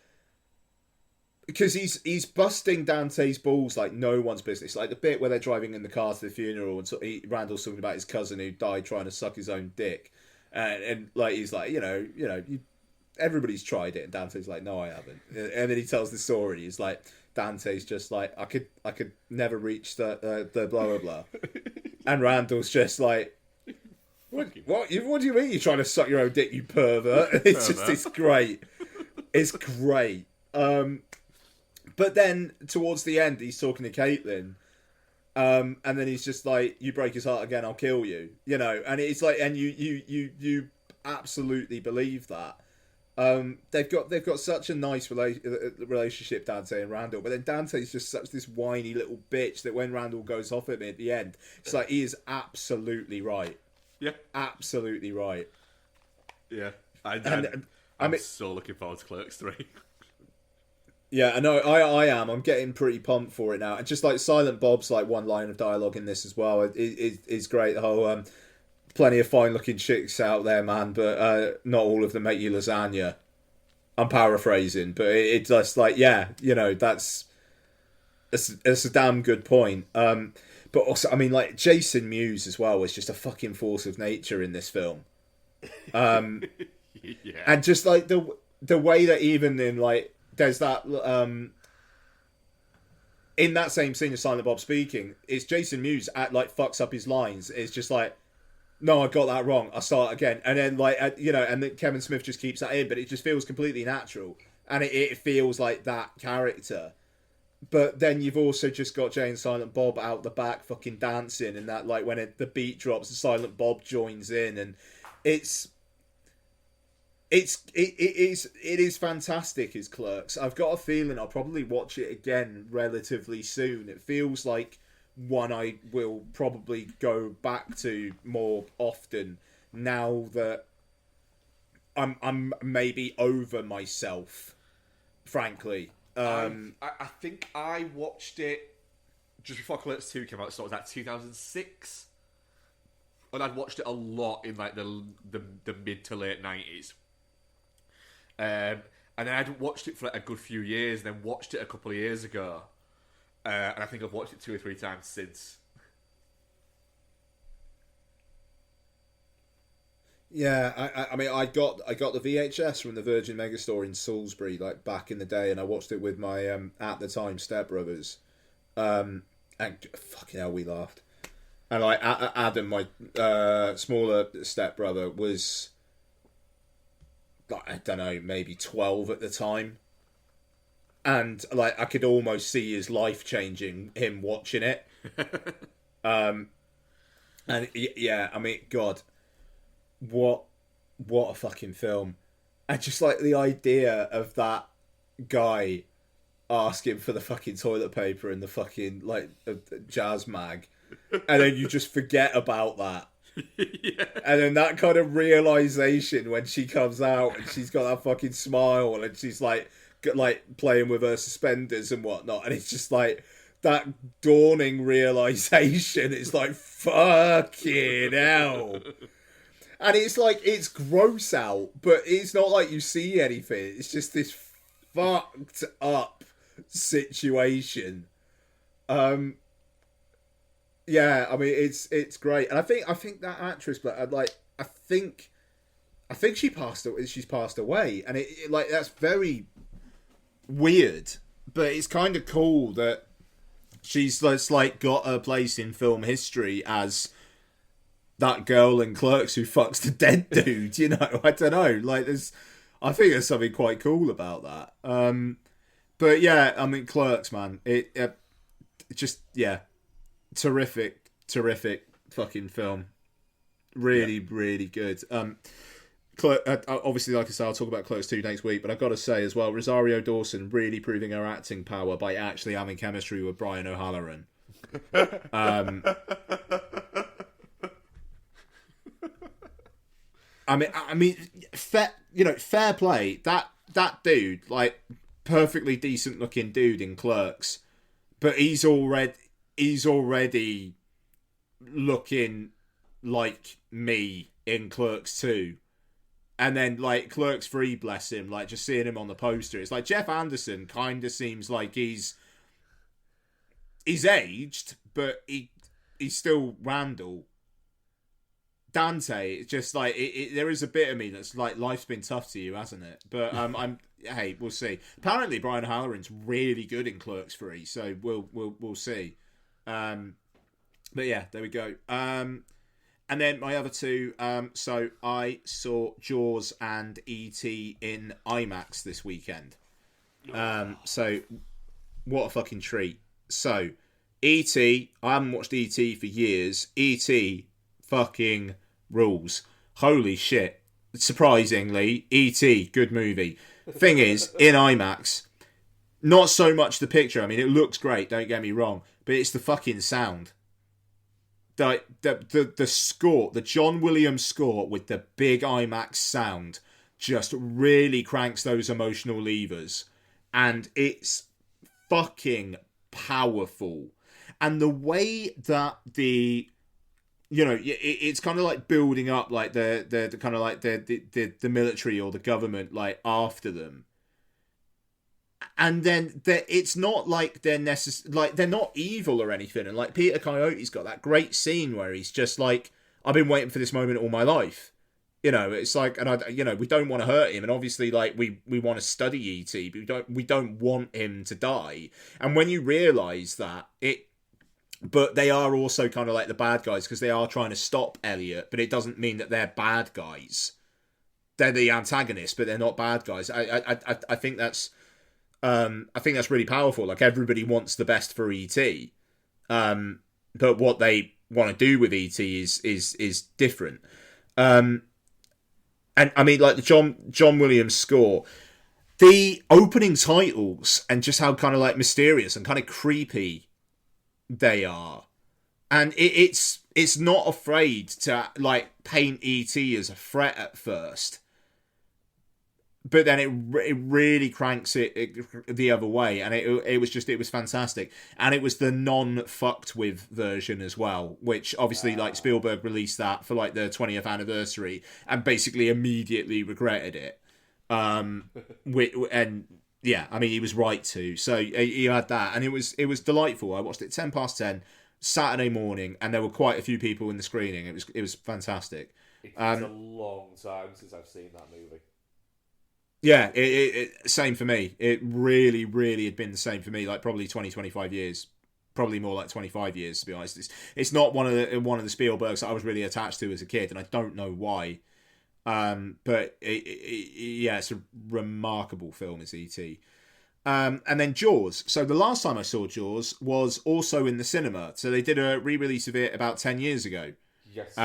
because he's busting Dante's balls like no one's business. Like the bit where they're driving in the car to the funeral and Randall's talking about his cousin who died trying to suck his own dick, and like he's like everybody's tried it, and Dante's like, no, I haven't. And then he tells the story. He's like, Dante's just like, I could never reach the blah blah blah, and Randall's just like. What do you mean you're trying to suck your own dick, you pervert? It's great. It's great. But then towards the end, he's talking to Caitlin, and then he's just like, "You break his heart again, I'll kill you." And it's like, and you absolutely believe that. They've got such a nice relationship, Dante and Randall. But then Dante's just such this whiny little bitch that when Randall goes off at him at the end, it's like he is absolutely right.
Yeah,
absolutely right.
Yeah, I'm so looking forward to Clerks 3.
Yeah, I know. I am. I'm getting pretty pumped for it now. And just like Silent Bob's like one line of dialogue in this as well is great. The whole plenty of fine looking chicks out there, man, but not all of them make you lasagna. I'm paraphrasing, but it's just like, yeah, that's a damn good point. But also, I mean, like, Jason Mewes as well is just a fucking force of nature in this film.
Yeah.
And just, like, the way that even in, like, there's that... in that same scene of Silent Bob speaking, it's Jason Mewes fucks up his lines. It's just like, no, I got that wrong. I'll start again. And then, like, and then Kevin Smith just keeps that in, but it just feels completely natural. And it feels like that character. But then you've also just got Jay and Silent Bob out the back fucking dancing, and that, like, when the beat drops and Silent Bob joins in, and it is fantastic as Clerks. I've got a feeling I'll probably watch it again relatively soon. It feels like one I will probably go back to more often now that I'm maybe over myself, frankly.
I think I watched it just before Clerks 2 came out, so it was that 2006, and I'd watched it a lot in like the mid to late 90s, and then I'd watched it for like a good few years, and then watched it a couple of years ago, and I think I've watched it 2 or 3 times since.
Yeah, I mean, I got the VHS from the Virgin Megastore in Salisbury, like, back in the day, and I watched it with my at the time stepbrothers, and fucking hell, we laughed. And like Adam, my smaller stepbrother, was like, I don't know, maybe 12 at the time, and like I could almost see his life changing him watching it. And yeah, I mean, God. What a fucking film. And just like the idea of that guy asking for the fucking toilet paper in the fucking like jazz mag, and then you just forget about that. Yeah. And then that kind of realization when she comes out and she's got that fucking smile and she's like playing with her suspenders and whatnot, and it's just like that dawning realization. It's like, fucking hell. And it's like, it's gross out, but it's not like you see anything. It's just this fucked up situation. Yeah, I mean, it's great. And I think that actress, but like, I think she passed away. She's passed away, and it like, that's very weird. But it's kind of cool that she's just like got her place in film history as that girl in Clerks who fucks the dead dude, I don't know. Like, I think there's something quite cool about that. But yeah, I mean, Clerks, man, it just, yeah, terrific fucking film. Really, really good. Obviously, like I say, I'll talk about Clerks 2 next week, but I've got to say as well, Rosario Dawson really proving her acting power by actually having chemistry with Brian O'Halloran. I mean, fair play. That dude, like,
perfectly decent looking dude in Clerks, but he's already looking like me in Clerks 2. And then, like, Clerks 3, bless him, like, just seeing him on the poster, it's like Jeff Anderson kind of seems like he's aged, but he's still Randall. Dante, it's just like there is a bit of me that's like, life's been tough to you, hasn't it? But hey, we'll see. Apparently, Brian Halloran's really good in Clerks 3, so we'll see. But yeah, there we go. And then my other two. So I saw Jaws and E.T. in IMAX this weekend. So what a fucking treat. So E.T. I haven't watched E.T. for years. E.T. fucking rules. Holy shit. Surprisingly, E.T. good movie. Thing is, in IMAX, not so much the picture. I mean, it looks great, don't get me wrong, but it's the fucking sound. The score, the John Williams score with the big IMAX sound just really cranks those emotional levers. And it's fucking powerful. And the way that it's kind of like building up like the kind of like the military or the government like after them. And then it's not like they're they're not evil or anything. And like Peter Coyote's got that great scene where he's just like, I've been waiting for this moment all my life. It's like, and we don't want to hurt him. And obviously like we want to study E.T., but we don't want him to die. And when you realise that but they are also kind of like the bad guys because they are trying to stop Elliot, but it doesn't mean that they're bad guys. They're the antagonists, but they're not bad guys. I think that's really powerful. Like everybody wants the best for E.T., but what they want to do with E.T. is different. And I mean, like the John Williams score, the opening titles, and just how kind of like mysterious and kind of creepy they are, and it's not afraid to like paint E.T. as a threat at first. But then it really cranks it the other way, and it was fantastic, and it was the non-fucked with version as well, which obviously like Spielberg released that for like the 20th anniversary, and basically immediately regretted it. And yeah, I mean he was right to. So he had that, and it was delightful. I watched it 10:10 Saturday morning, and there were quite a few people in the screening. It was fantastic.
It's a long time since I've seen that movie.
Yeah, it same for me. It really, really had been the same for me. Like probably 20, 25 years, probably more like 25 years to be honest. It's not one of the Spielbergs that I was really attached to as a kid, and I don't know why. But it's a remarkable film, is E.T. And then Jaws. So the last time I saw Jaws was also in the cinema. So they did a re-release of it about 10 years ago.
Yes.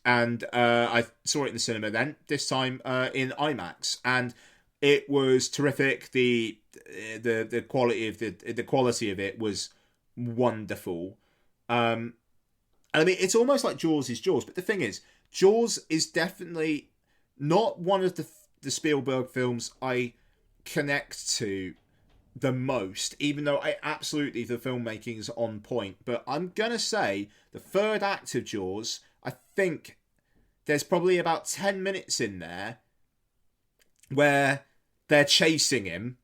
And I saw it in the cinema then, this time in IMAX, and it was terrific. The quality of it was wonderful. And I mean, it's almost like Jaws is Jaws, but the thing is, Jaws is definitely not one of the Spielberg films I connect to the most, even though the filmmaking is on point. But I'm gonna say the third act of Jaws, I think there's probably about 10 minutes in there where they're chasing him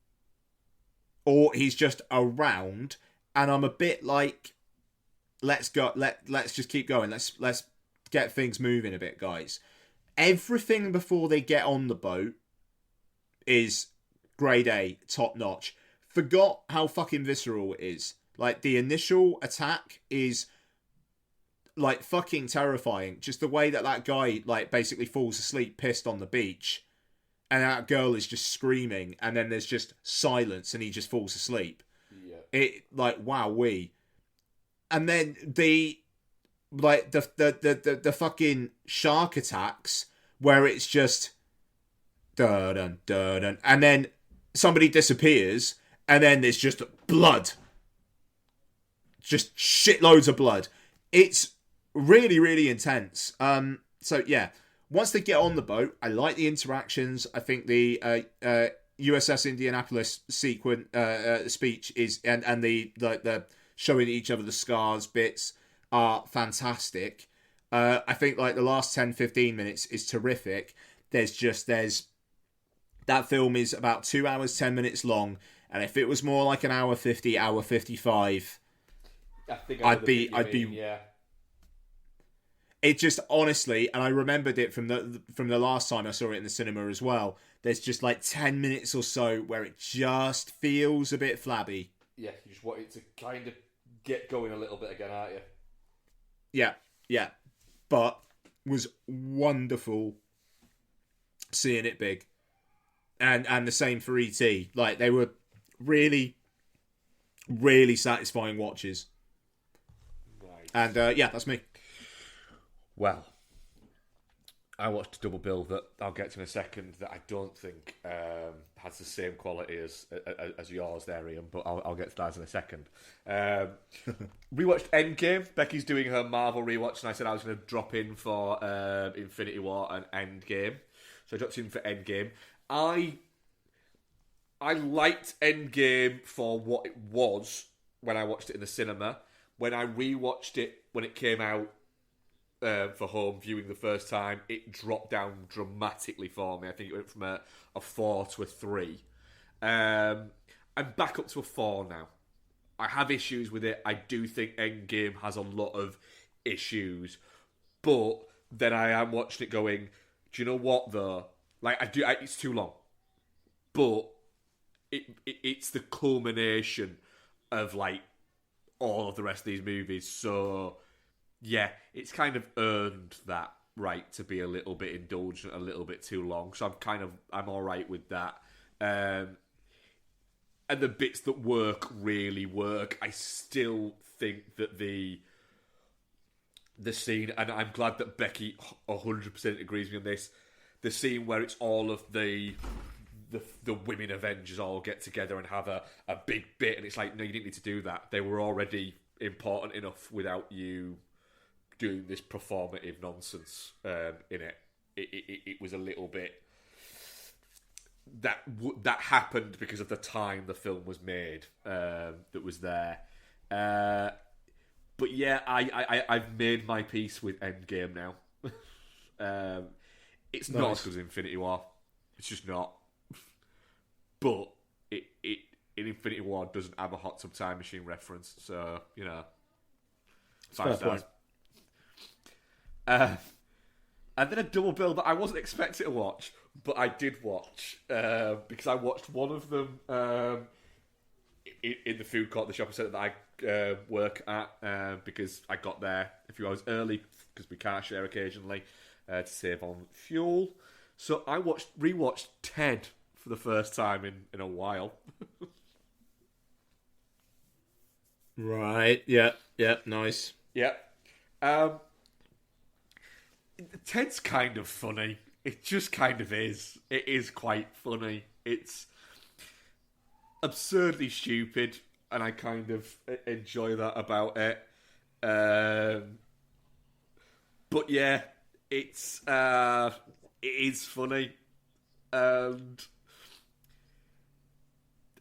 or he's just around, and I'm a bit like, let's go, let's just keep going, let's get things moving a bit, guys. Everything before they get on the boat is grade A, top notch. Forgot how fucking visceral it is. Like the initial attack is like fucking terrifying. Just the way that guy like basically falls asleep pissed on the beach, and that girl is just screaming, and then there's just silence and he just falls asleep. Yeah. It like wowee. And then the fucking shark attacks where it's just dun dun dun dun, and then somebody disappears, and then there's just blood. Just shitloads of blood. It's really, really intense. So yeah, once they get on the boat, I like the interactions. I think the USS Indianapolis sequence speech is and the showing each other the scars bits are fantastic. I think like the last 10-15 minutes is terrific. There's that film is about 2 hours 10 minutes long, and if it was more like an hour 50, hour 55, I'd be
yeah.
It just honestly, and I remembered it from the last time I saw it in the cinema as well. There's just like 10 minutes or so where it just feels a bit flabby.
Yeah, you just want it to kind of get going a little bit again, aren't you?
Yeah. But was wonderful seeing it big. And the same for E.T. Like, they were really, really satisfying watches.
Nice.
And that's me.
Well, I watched a double bill that I'll get to in a second that I don't think has the same quality as yours there, Ian, but I'll get to that in a second. Rewatched Endgame. Becky's doing her Marvel rewatch, and I said I was going to drop in for Infinity War and Endgame. So I dropped in for Endgame. I liked Endgame for what it was when I watched it in the cinema. When I rewatched it when it came out for home viewing the first time, it dropped down dramatically for me. I think it went from a 4 to a 3. I'm back up to a 4 now. I have issues with it. I do think Endgame has a lot of issues, but then I am watching it going, do you know what though? Like it's too long, but it's the culmination of like all of the rest of these movies. So yeah, it's kind of earned that right to be a little bit indulgent, a little bit too long. So I'm all right with that. And the bits that really work, I still think that the scene, and I'm glad that Becky 100% agrees with me on this. The scene where it's all of the women Avengers all get together and have a big bit, and it's like, no, you didn't need to do that. They were already important enough without you doing this performative nonsense in it. It was a little bit that happened because of the time the film was made that was there. But yeah, I've made my peace with Endgame now. It's nice. Not as good as Infinity War. It's just not. But it in Infinity War doesn't have a Hot Tub Time Machine reference, so, you know, 5 stars. And then a double bill that I wasn't expecting to watch, but I did watch, because I watched one of them in the food court, the shopping centre that I work at, because I got there a few hours early, because we car share occasionally, to save on fuel. So I rewatched Ted for the first time in a while.
Right, yeah, nice.
Yeah. Ted's kind of funny. It just kind of is. It is quite funny. It's absurdly stupid, and I kind of enjoy that about it. But yeah, it is funny, and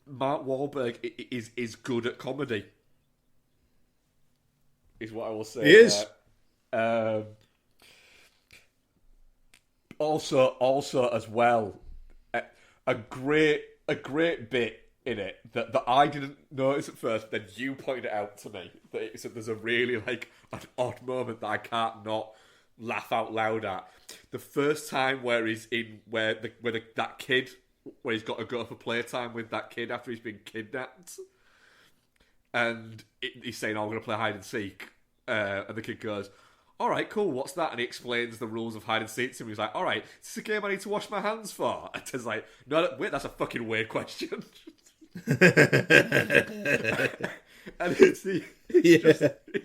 Mark Wahlberg is good at comedy. Is what I will say.
He is.
Also as well, a great bit in it that I didn't notice at first. Then you pointed it out to me that there's a really like an odd moment that I can't not laugh out loud at. The first time where he's in that kid, where he's got to go for playtime with that kid after he's been kidnapped, and he's saying, "Oh, I'm going to play hide and seek," and the kid goes, "All right, cool, what's that?" And he explains the rules of hide and seek to him. He's like, "All right, is this a game I need to wash my hands for?" And Ted's like, "No, wait, that's a fucking weird question." And it's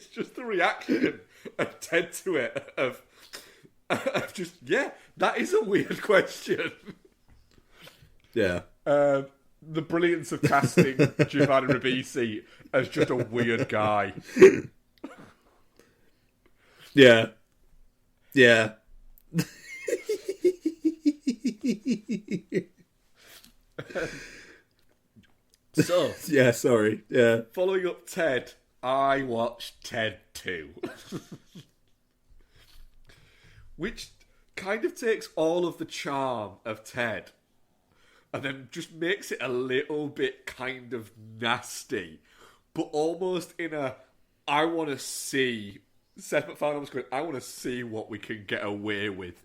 just the reaction of Ted to it of just, yeah, that is a weird question.
Yeah.
The brilliance of casting Giovanni Ribisi as just a weird guy.
Yeah.
So,
Yeah, sorry. Yeah.
following up Ted, I watched Ted 2. Which kind of takes all of the charm of Ted and then just makes it a little bit kind of nasty, but almost in a, I want to see, Seth MacFarlane was going, I want to see what we can get away with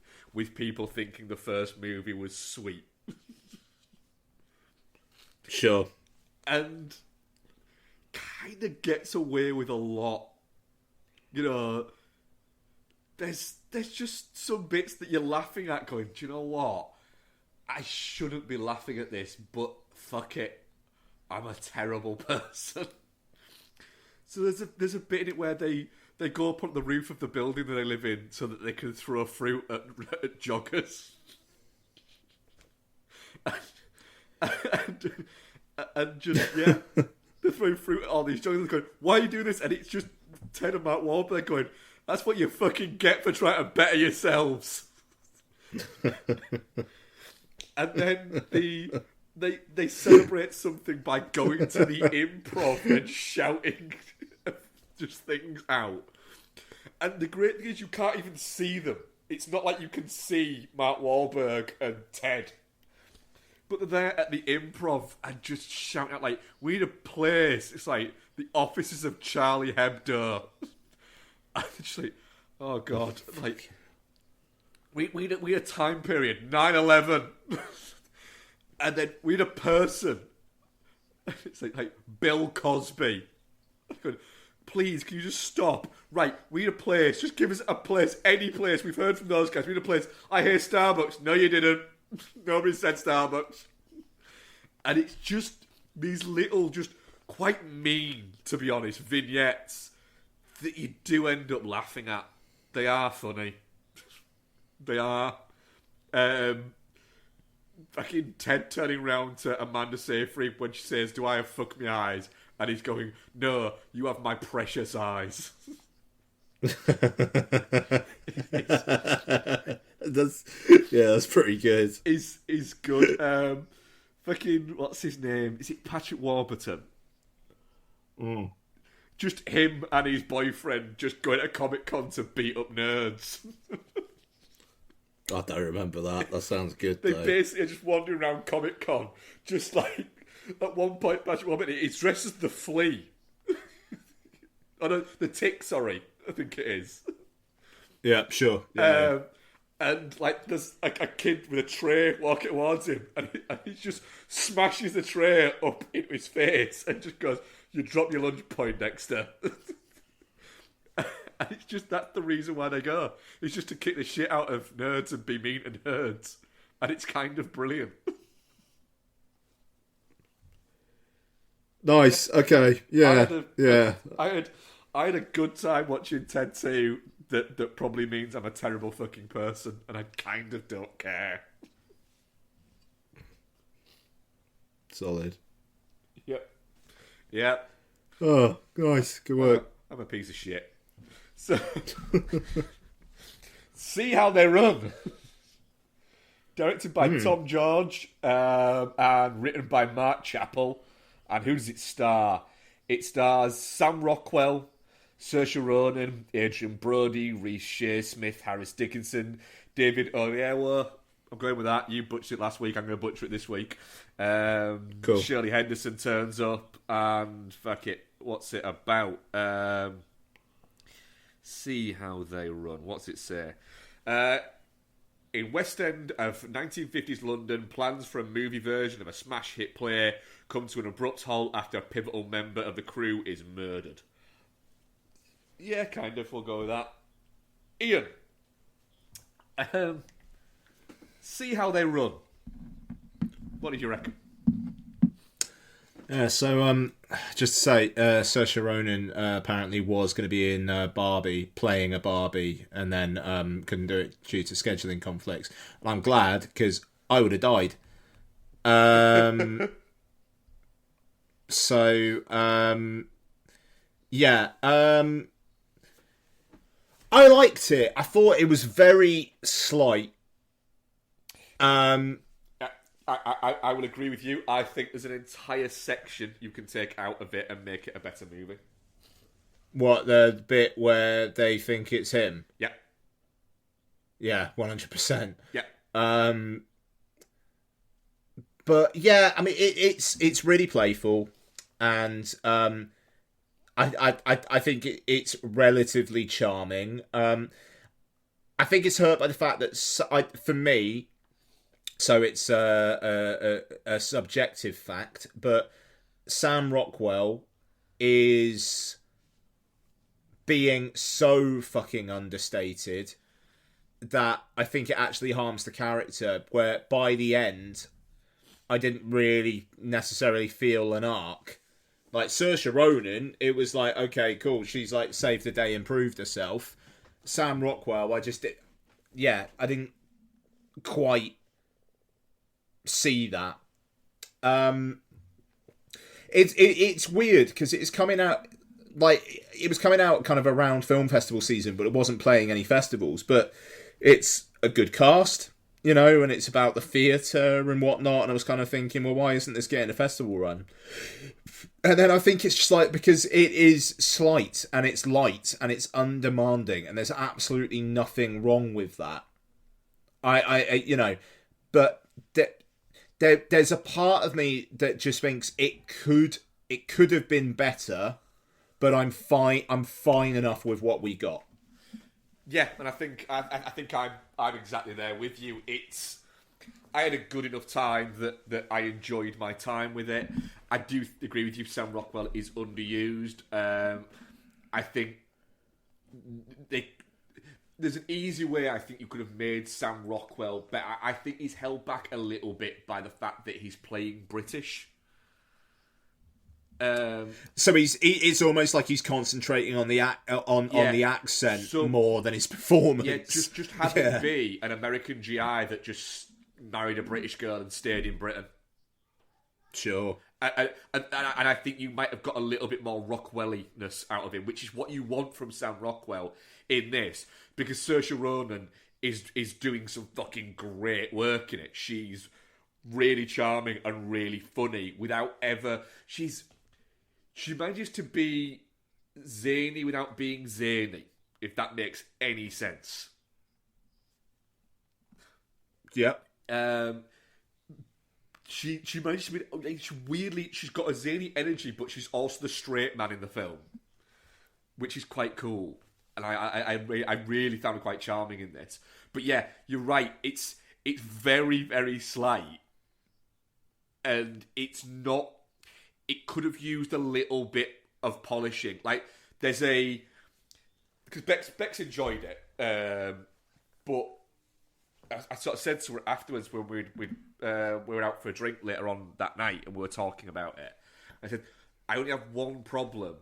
people thinking the first movie was sweet.
Sure.
And kind of gets away with a lot. You know, there's just some bits that you're laughing at going, do you know what? I shouldn't be laughing at this, but fuck it. I'm a terrible person. So there's a bit in it where they go up on the roof of the building that they live in so that they can throw fruit at joggers. And just, yeah, they're throwing fruit at all these joggers going, why are you doing this? And it's just Ted and Mark Wahlberg going, that's what you fucking get for trying to better yourselves. And then they celebrate something by going to the improv and shouting just things out. And the great thing is you can't even see them. It's not like you can see Mark Wahlberg and Ted. But they're there at the improv and just shouting out like, we need a place. It's like the offices of Charlie Hebdo. And it's just like, oh God. Like, we need a time period, 9/11. And then we need a person. It's like Bill Cosby. Going, please, can you just stop? Right, we need a place. Just give us a place, any place. We've heard from those guys. We need a place. I hear Starbucks. No, you didn't. Nobody said Starbucks. And it's just these little, just quite mean, to be honest, vignettes that you do end up laughing at. They are funny. They are. Fucking Ted turning round to Amanda Seyfried when she says, do I have fuck me eyes? And he's going, no, you have my precious eyes.
That's pretty good.
Is good. Fucking, what's his name? Is it Patrick Warburton? Just him and his boyfriend just going to Comic-Con to beat up nerds.
I don't remember that. That sounds good,
They
though.
basically are just wandering around Comic-Con, just like, at one point, Patrick Warburton, he's dressed as the Flea. Oh no, the Tick, sorry, I think it is.
Yeah, sure. Yeah.
And like there's a kid with a tray walking towards him, and he just smashes the tray up into his face and just goes, "You drop your lunch, Poindexter." And it's just that's the reason why they go. It's just to kick the shit out of nerds and be mean to nerds, and it's kind of brilliant.
Nice. Okay. Yeah.
I had a good time watching Ted 2 that probably means I'm a terrible fucking person and I kind of don't care.
Solid.
Yep.
Oh, nice. Good work.
I'm a piece of shit. So, see how they run. Directed by Tom George and written by Mark Chappell. And who does it star? It stars Sam Rockwell, Saoirse Ronan, Adrian Brody, Reece Shearsmith, Harris Dickinson, David Oyelowo. I'm going with that. You butchered it last week. I'm going to butcher it this week.
Cool.
Shirley Henderson turns up, and fuck it. What's it about? See how they run. What's it say? In West End of 1950s London, plans for a movie version of a smash hit play come to an abrupt halt after a pivotal member of the crew is murdered. Yeah, kind of. We'll go with that. Ian. See how they run. What did you reckon?
Yeah, so just to say, Saoirse Ronan apparently was going to be in Barbie, playing a Barbie, and then couldn't do it due to scheduling conflicts. And I'm glad, because I would have died. I liked it. I thought it was very slight.
I I will agree with you. I think there's an entire section you can take out of it and make it a better movie.
What, the bit where they think it's him?
Yeah.
Yeah, 100%.
Yeah.
But yeah, I mean, it's really playful, and I think it's relatively charming. I think it's hurt by the fact that for me, so it's a subjective fact, but Sam Rockwell is being so fucking understated that I think it actually harms the character, where by the end I didn't really necessarily feel an arc. Like Saoirse Ronan, it was like, okay, cool, she's like saved the day, improved herself. Sam Rockwell, I didn't quite see that. It's weird because it's coming out, like, it was coming out kind of around film festival season, but it wasn't playing any festivals. But it's a good cast, you know, and it's about the theatre and whatnot. And I was kind of thinking, well, why isn't this getting a festival run? And then I think it's just like, because it is slight and it's light and it's undemanding, and there's absolutely nothing wrong with that. I you know, but there's a part of me that just thinks it could have been better, but I'm fine enough with what we got.
Yeah, and I think I'm exactly there with you. I had a good enough time that I enjoyed my time with it. I do agree with you. Sam Rockwell is underused. I think there's an easy way I think you could have made Sam Rockwell better. I think he's held back a little bit by the fact that he's playing British.
So it's almost like he's concentrating on the the accent more than his performance.
Yeah, just have him be an American GI that just married a British girl and stayed in Britain.
Sure.
And I think you might have got a little bit more Rockwelliness out of him, which is what you want from Sam Rockwell in this, because Saoirse Ronan is doing some fucking great work in it. She's really charming and really funny without ever... She manages to be zany without being zany, if that makes any sense.
Yep.
She manages to be... she's got a zany energy, but she's also the straight man in the film, which is quite cool. And I really found her quite charming in this. But yeah, you're right. It's very, very slight. And it's not... It could have used a little bit of polishing. Like, there's a... Because Bex enjoyed it. But I sort of said to her afterwards when we were out for a drink later on that night and we were talking about it. I said, I only have one problem.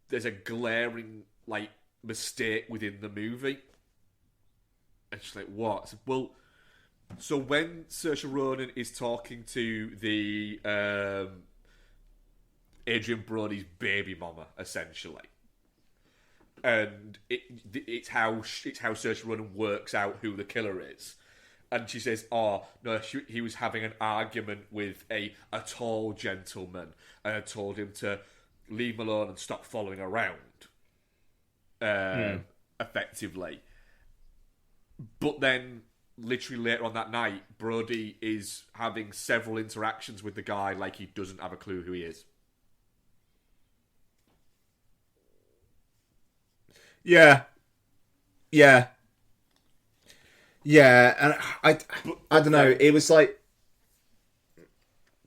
There's a glaring, like, mistake within the movie. And she's like, what? I said, well, so when Saoirse Ronan is talking to the... Adrian Brody's baby mama, essentially, and it's how Saoirse Ronan works out who the killer is, and she says, "Oh no, he was having an argument with a tall gentleman, and I told him to leave him alone and stop following around." Effectively, but then literally later on that night, Brody is having several interactions with the guy like he doesn't have a clue who he is.
Yeah, and I don't know. It was like,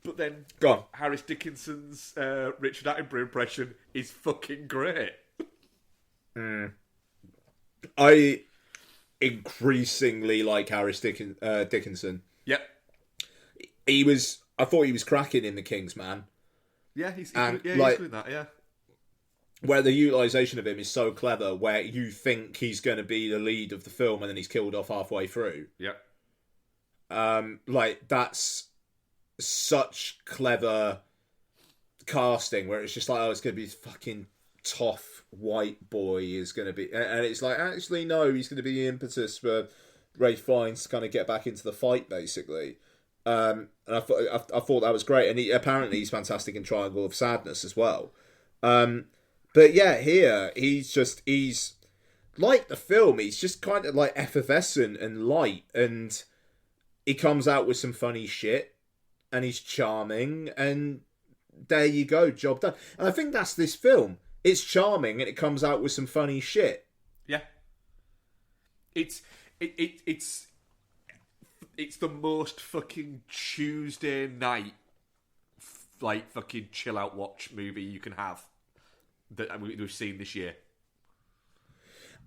but then
go on.
Harris Dickinson's Richard Attenborough impression is fucking great.
I increasingly like Harris Dickinson.
Yep.
I thought he was cracking in The King's Man.
Yeah, he's
like,
good in that. Yeah.
Where the utilisation of him is so clever, where you think he's going to be the lead of the film and then he's killed off halfway through.
Yep.
Like, that's such clever casting, where it's just like, oh, it's going to be this fucking tough white boy is going to be... And it's like, actually, no, he's going to be the impetus for Ralph Fiennes to kind of get back into the fight, basically.
And I thought that was great. And apparently he's fantastic in Triangle of Sadness as well. But yeah, here he's like the film. He's just kind of like effervescent and light, and he comes out with some funny shit, and he's charming, and there you go, job done. And I think that's this film. It's charming, and it comes out with some funny shit.
Yeah. It's the most fucking Tuesday night, like, fucking chill out watch movie you can have that we've seen this year.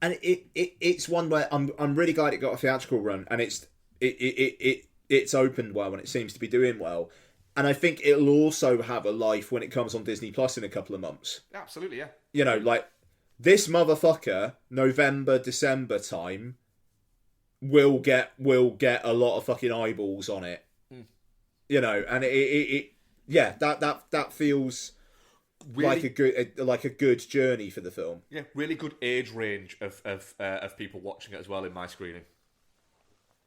And it's one where I'm really glad it got a theatrical run, and it's opened well, and it seems to be doing well. And I think it'll also have a life when it comes on Disney Plus in a couple of months.
Absolutely, yeah.
You know, like, this motherfucker, November, December time, will get a lot of fucking eyeballs on it. You know, and that feels really, like a good journey for the film.
Yeah, really good age range of people watching it as well in my screening.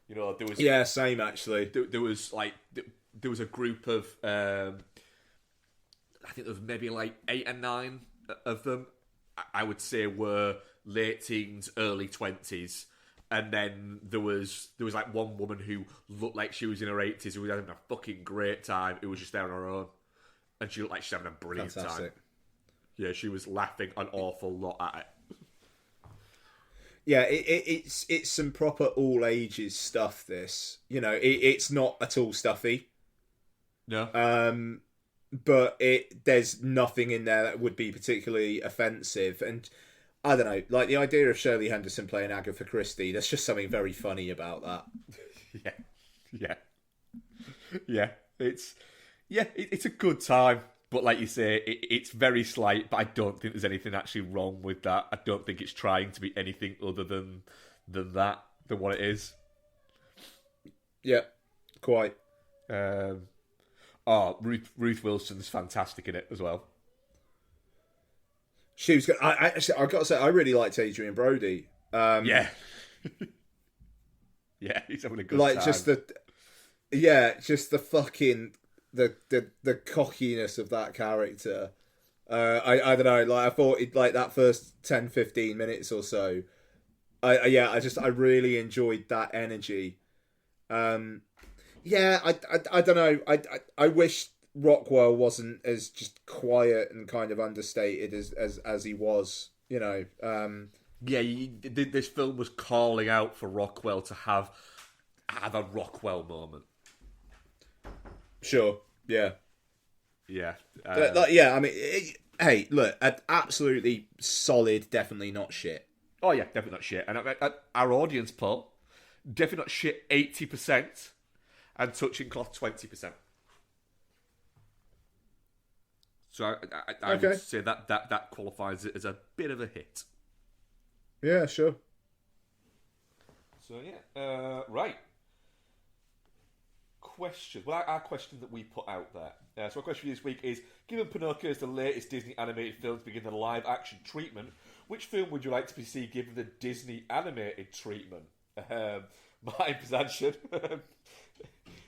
You know, there was
same actually.
There was a group of I think there was maybe like 8 or 9 of them. I would say were late teens, early 20s. And then there was like one woman who looked like she was in her 80s, who was having a fucking great time, who was just there on her own. And she looked like she's having a brilliant time. Yeah, she was laughing an awful lot at it.
Yeah, it's some proper all ages stuff, this. You know, it's not at all stuffy.
No.
But there's nothing in there that would be particularly offensive. And I don't know, like the idea of Shirley Henderson playing Agatha Christie, there's just something very funny about that.
Yeah. It's a good time, but like you say, it's very slight. But I don't think there's anything actually wrong with that. I don't think it's trying to be anything other than what it is.
Yeah, quite.
Ruth Wilson's fantastic in it as well.
She was good. I've got to say, I really liked Adrian Brody.
Yeah, he's having a good
like
time.
just the fucking the cockiness of that character. I don't know. Like I thought, like that first 10-15 minutes or so. I really enjoyed that energy. I don't know. I wish Rockwell wasn't as just quiet and kind of understated as he was, you know.
This film was calling out for Rockwell to have a Rockwell moment.
Sure, yeah.
Yeah.
I mean, hey, look, absolutely solid, definitely not shit.
Oh, yeah, definitely not shit. And our audience poll, definitely not shit 80% and touching cloth 20%. So I would say that qualifies it as a bit of a hit.
Yeah, sure.
So yeah, right. Question. Well, our question that we put out there. So our question this week is: given Pinocchio is the latest Disney animated film to begin the live action treatment, which film would you like to see given the Disney animated treatment? My possession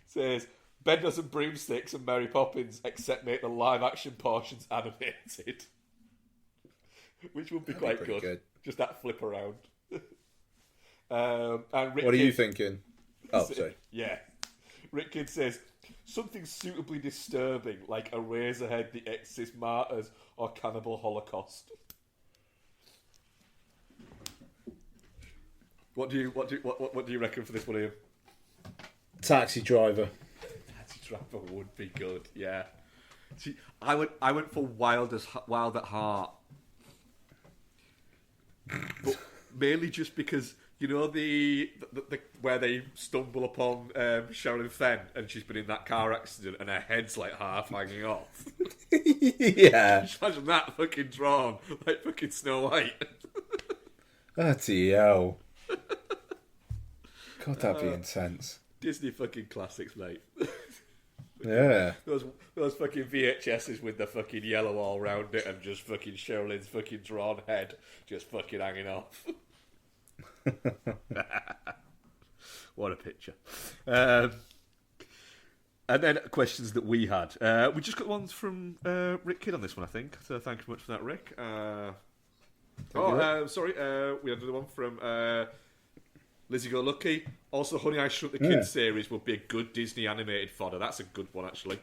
says Benders and Broomsticks and Mary Poppins, except make the live-action portions animated. Which would be quite good. Just that flip around. And Rick
what are you
Kidd,
thinking? Oh, sorry.
Yeah. Rick Kidd says, something suitably disturbing, like Eraserhead, The Exorcist Martyrs, or Cannibal Holocaust. What do you reckon for this one, Ian?
Taxi Driver.
Trapper would be good, yeah. See, I went for Wild at Heart, but mainly just because you know the where they stumble upon Sherilyn Fenn and she's been in that car accident and her head's like half hanging off.
Yeah,
Just imagine that fucking drawn like fucking Snow White.
Bloody hell! God, that'd be intense.
Disney fucking classics, mate.
Yeah.
Those fucking VHSs with the fucking yellow all round it and just fucking Sherilyn's fucking drawn head just fucking hanging off. What a picture. And then questions that we had. We just got ones from Rick Kidd on this one, I think. So thank you very much for that, Rick. Sorry. We had another one from Lizzie Go Lucky. Also, Honey, I Shrunk the Kids series would be a good Disney animated fodder. That's a good one, actually.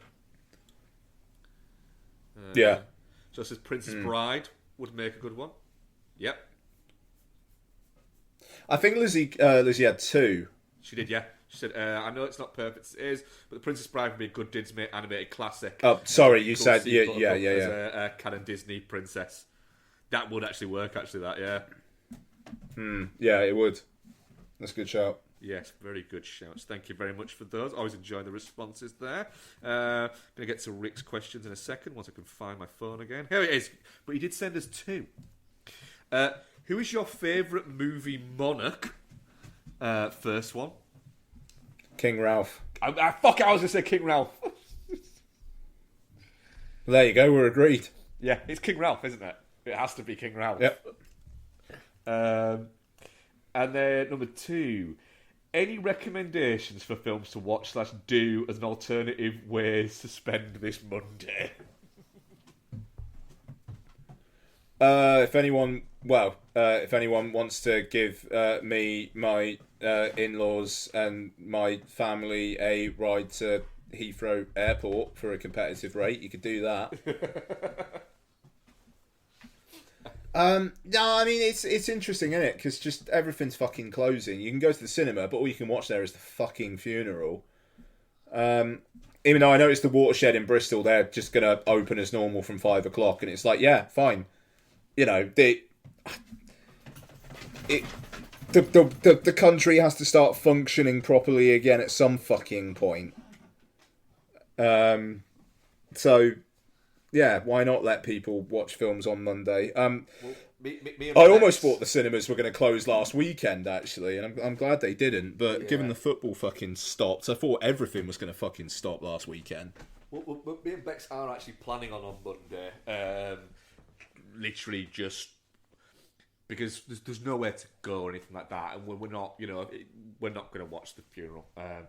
So it says Princess Bride would make a good one. Yep.
I think Lizzie had two.
She did, yeah. She said, I know it's not perfect as it is, but The Princess Bride would be a good Disney animated classic.
Oh, sorry, you
Cool
said,
see
yeah.
As a canon Disney princess. That would actually work, yeah.
Yeah, it would. That's a good shout.
Yes, very good shouts. Thank you very much for those. Always enjoy the responses there. Going to get to Rick's questions in a second once I can find my phone again. Here it is. But he did send us two. Who is your favourite movie monarch? First one.
King Ralph.
I was going to say King Ralph.
There you go, we're agreed.
Yeah, it's King Ralph, isn't it? It has to be King Ralph.
Yep.
And then number two. Any recommendations for films to watch / do as an alternative ways to spend this Monday?
If anyone wants to give me, my in-laws and my family a ride to Heathrow Airport for a competitive rate, you could do that. No, I mean it's interesting, isn't it? Because just everything's fucking closing. You can go to the cinema, but all you can watch there is the fucking funeral. Even though I noticed the Watershed in Bristol, they're just gonna open as normal from 5 o'clock, and it's like, yeah, fine. You know, the country has to start functioning properly again at some fucking point. So. Yeah, why not let people watch films on Monday? I almost thought the cinemas were going to close last weekend, actually, and I'm glad they didn't. But given the football fucking stopped, I thought everything was going to fucking stop last weekend.
Well, me and Bex are actually planning on Monday. Literally just because there's nowhere to go or anything like that, and we're not, we're not going to watch the funeral. I'll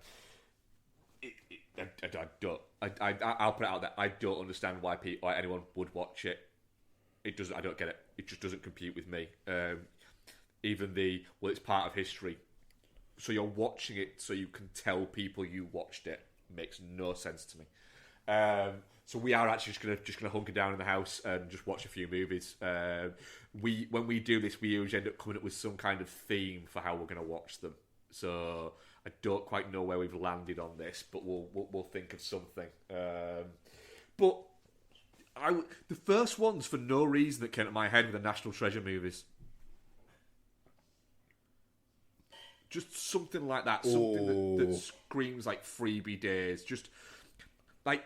put it out there. I don't understand why anyone would watch it. It doesn't. I don't get it. It just doesn't compute with me. Even it's part of history. So you're watching it so you can tell people you watched it. Makes no sense to me. So we are actually just gonna hunker down in the house and just watch a few movies. When we do this, we usually end up coming up with some kind of theme for how we're gonna watch them. So I don't quite know where we've landed on this, but we'll think of something. But the first ones, for no reason, that came to my head were the National Treasure movies. Just something like that. Something that screams like freebie days. Just like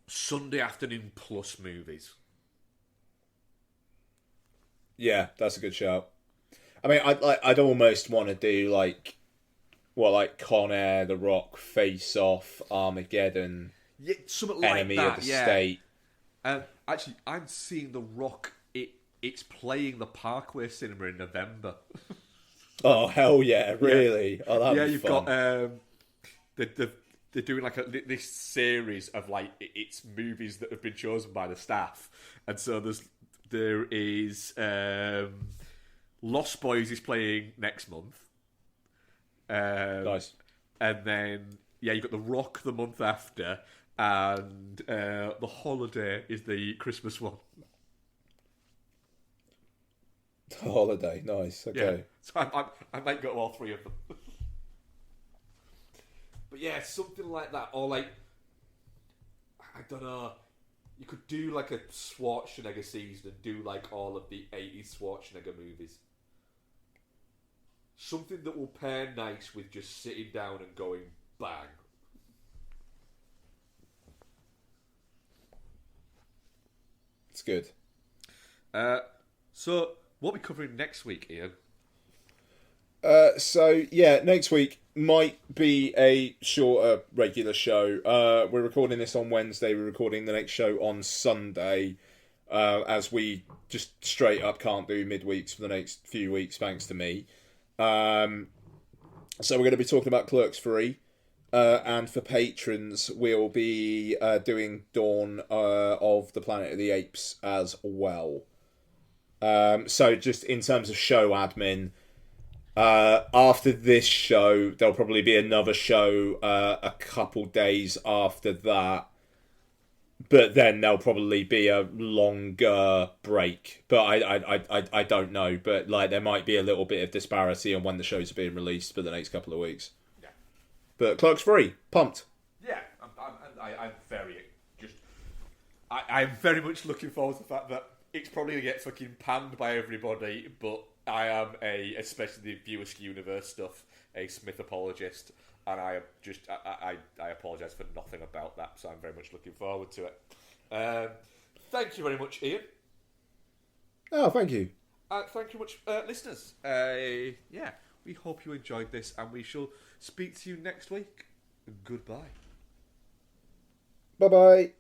Sunday afternoon plus movies.
Yeah, that's a good shout. I mean, I'd almost want to do like Con Air, The Rock, Face Off, Armageddon,
something like
Enemy
that,
of the State.
Actually, I'm seeing The Rock. It's playing the Parkway Cinema in November.
Oh hell yeah! Really? Oh, that'd be
you've
fun.
got they're doing like this series of like it's movies that have been chosen by the staff, and so there is Lost Boys is playing next month.
Nice.
And then you've got The Rock the month after, and The Holiday is the Christmas one.
Holiday, nice. Okay.
Yeah. So I might go to all three of them. But yeah, something like that, or like I don't know. You could do like a Schwarzenegger season and do like all of the 80s Schwarzenegger movies. Something that will pair nice with just sitting down and going bang.
It's good.
So, what are we covering next week, Ian?
Next week might be a shorter regular show. We're recording this on Wednesday. We're recording the next show on Sunday, as we just straight up can't do midweeks for the next few weeks, thanks to me. So we're going to be talking about Clerks 3. And for patrons, we'll be doing Dawn of the Planet of the Apes as well. So just in terms of show admin, after this show, there'll probably be another show a couple days after that. But then there'll probably be a longer break. But I don't know. But like there might be a little bit of disparity on when the shows are being released for the next couple of weeks.
Yeah.
But Clerks 3, pumped.
Yeah, I'm very much looking forward to the fact that it's probably going to get fucking panned by everybody, but I am especially the Viewer's Universe stuff, a Smith apologist, and I apologise for nothing about that, so I'm very much looking forward to it. Thank you very much, Ian.
Oh, thank you.
Thank you much, listeners. Yeah, we hope you enjoyed this, and we shall speak to you next week. Goodbye.
Bye-bye.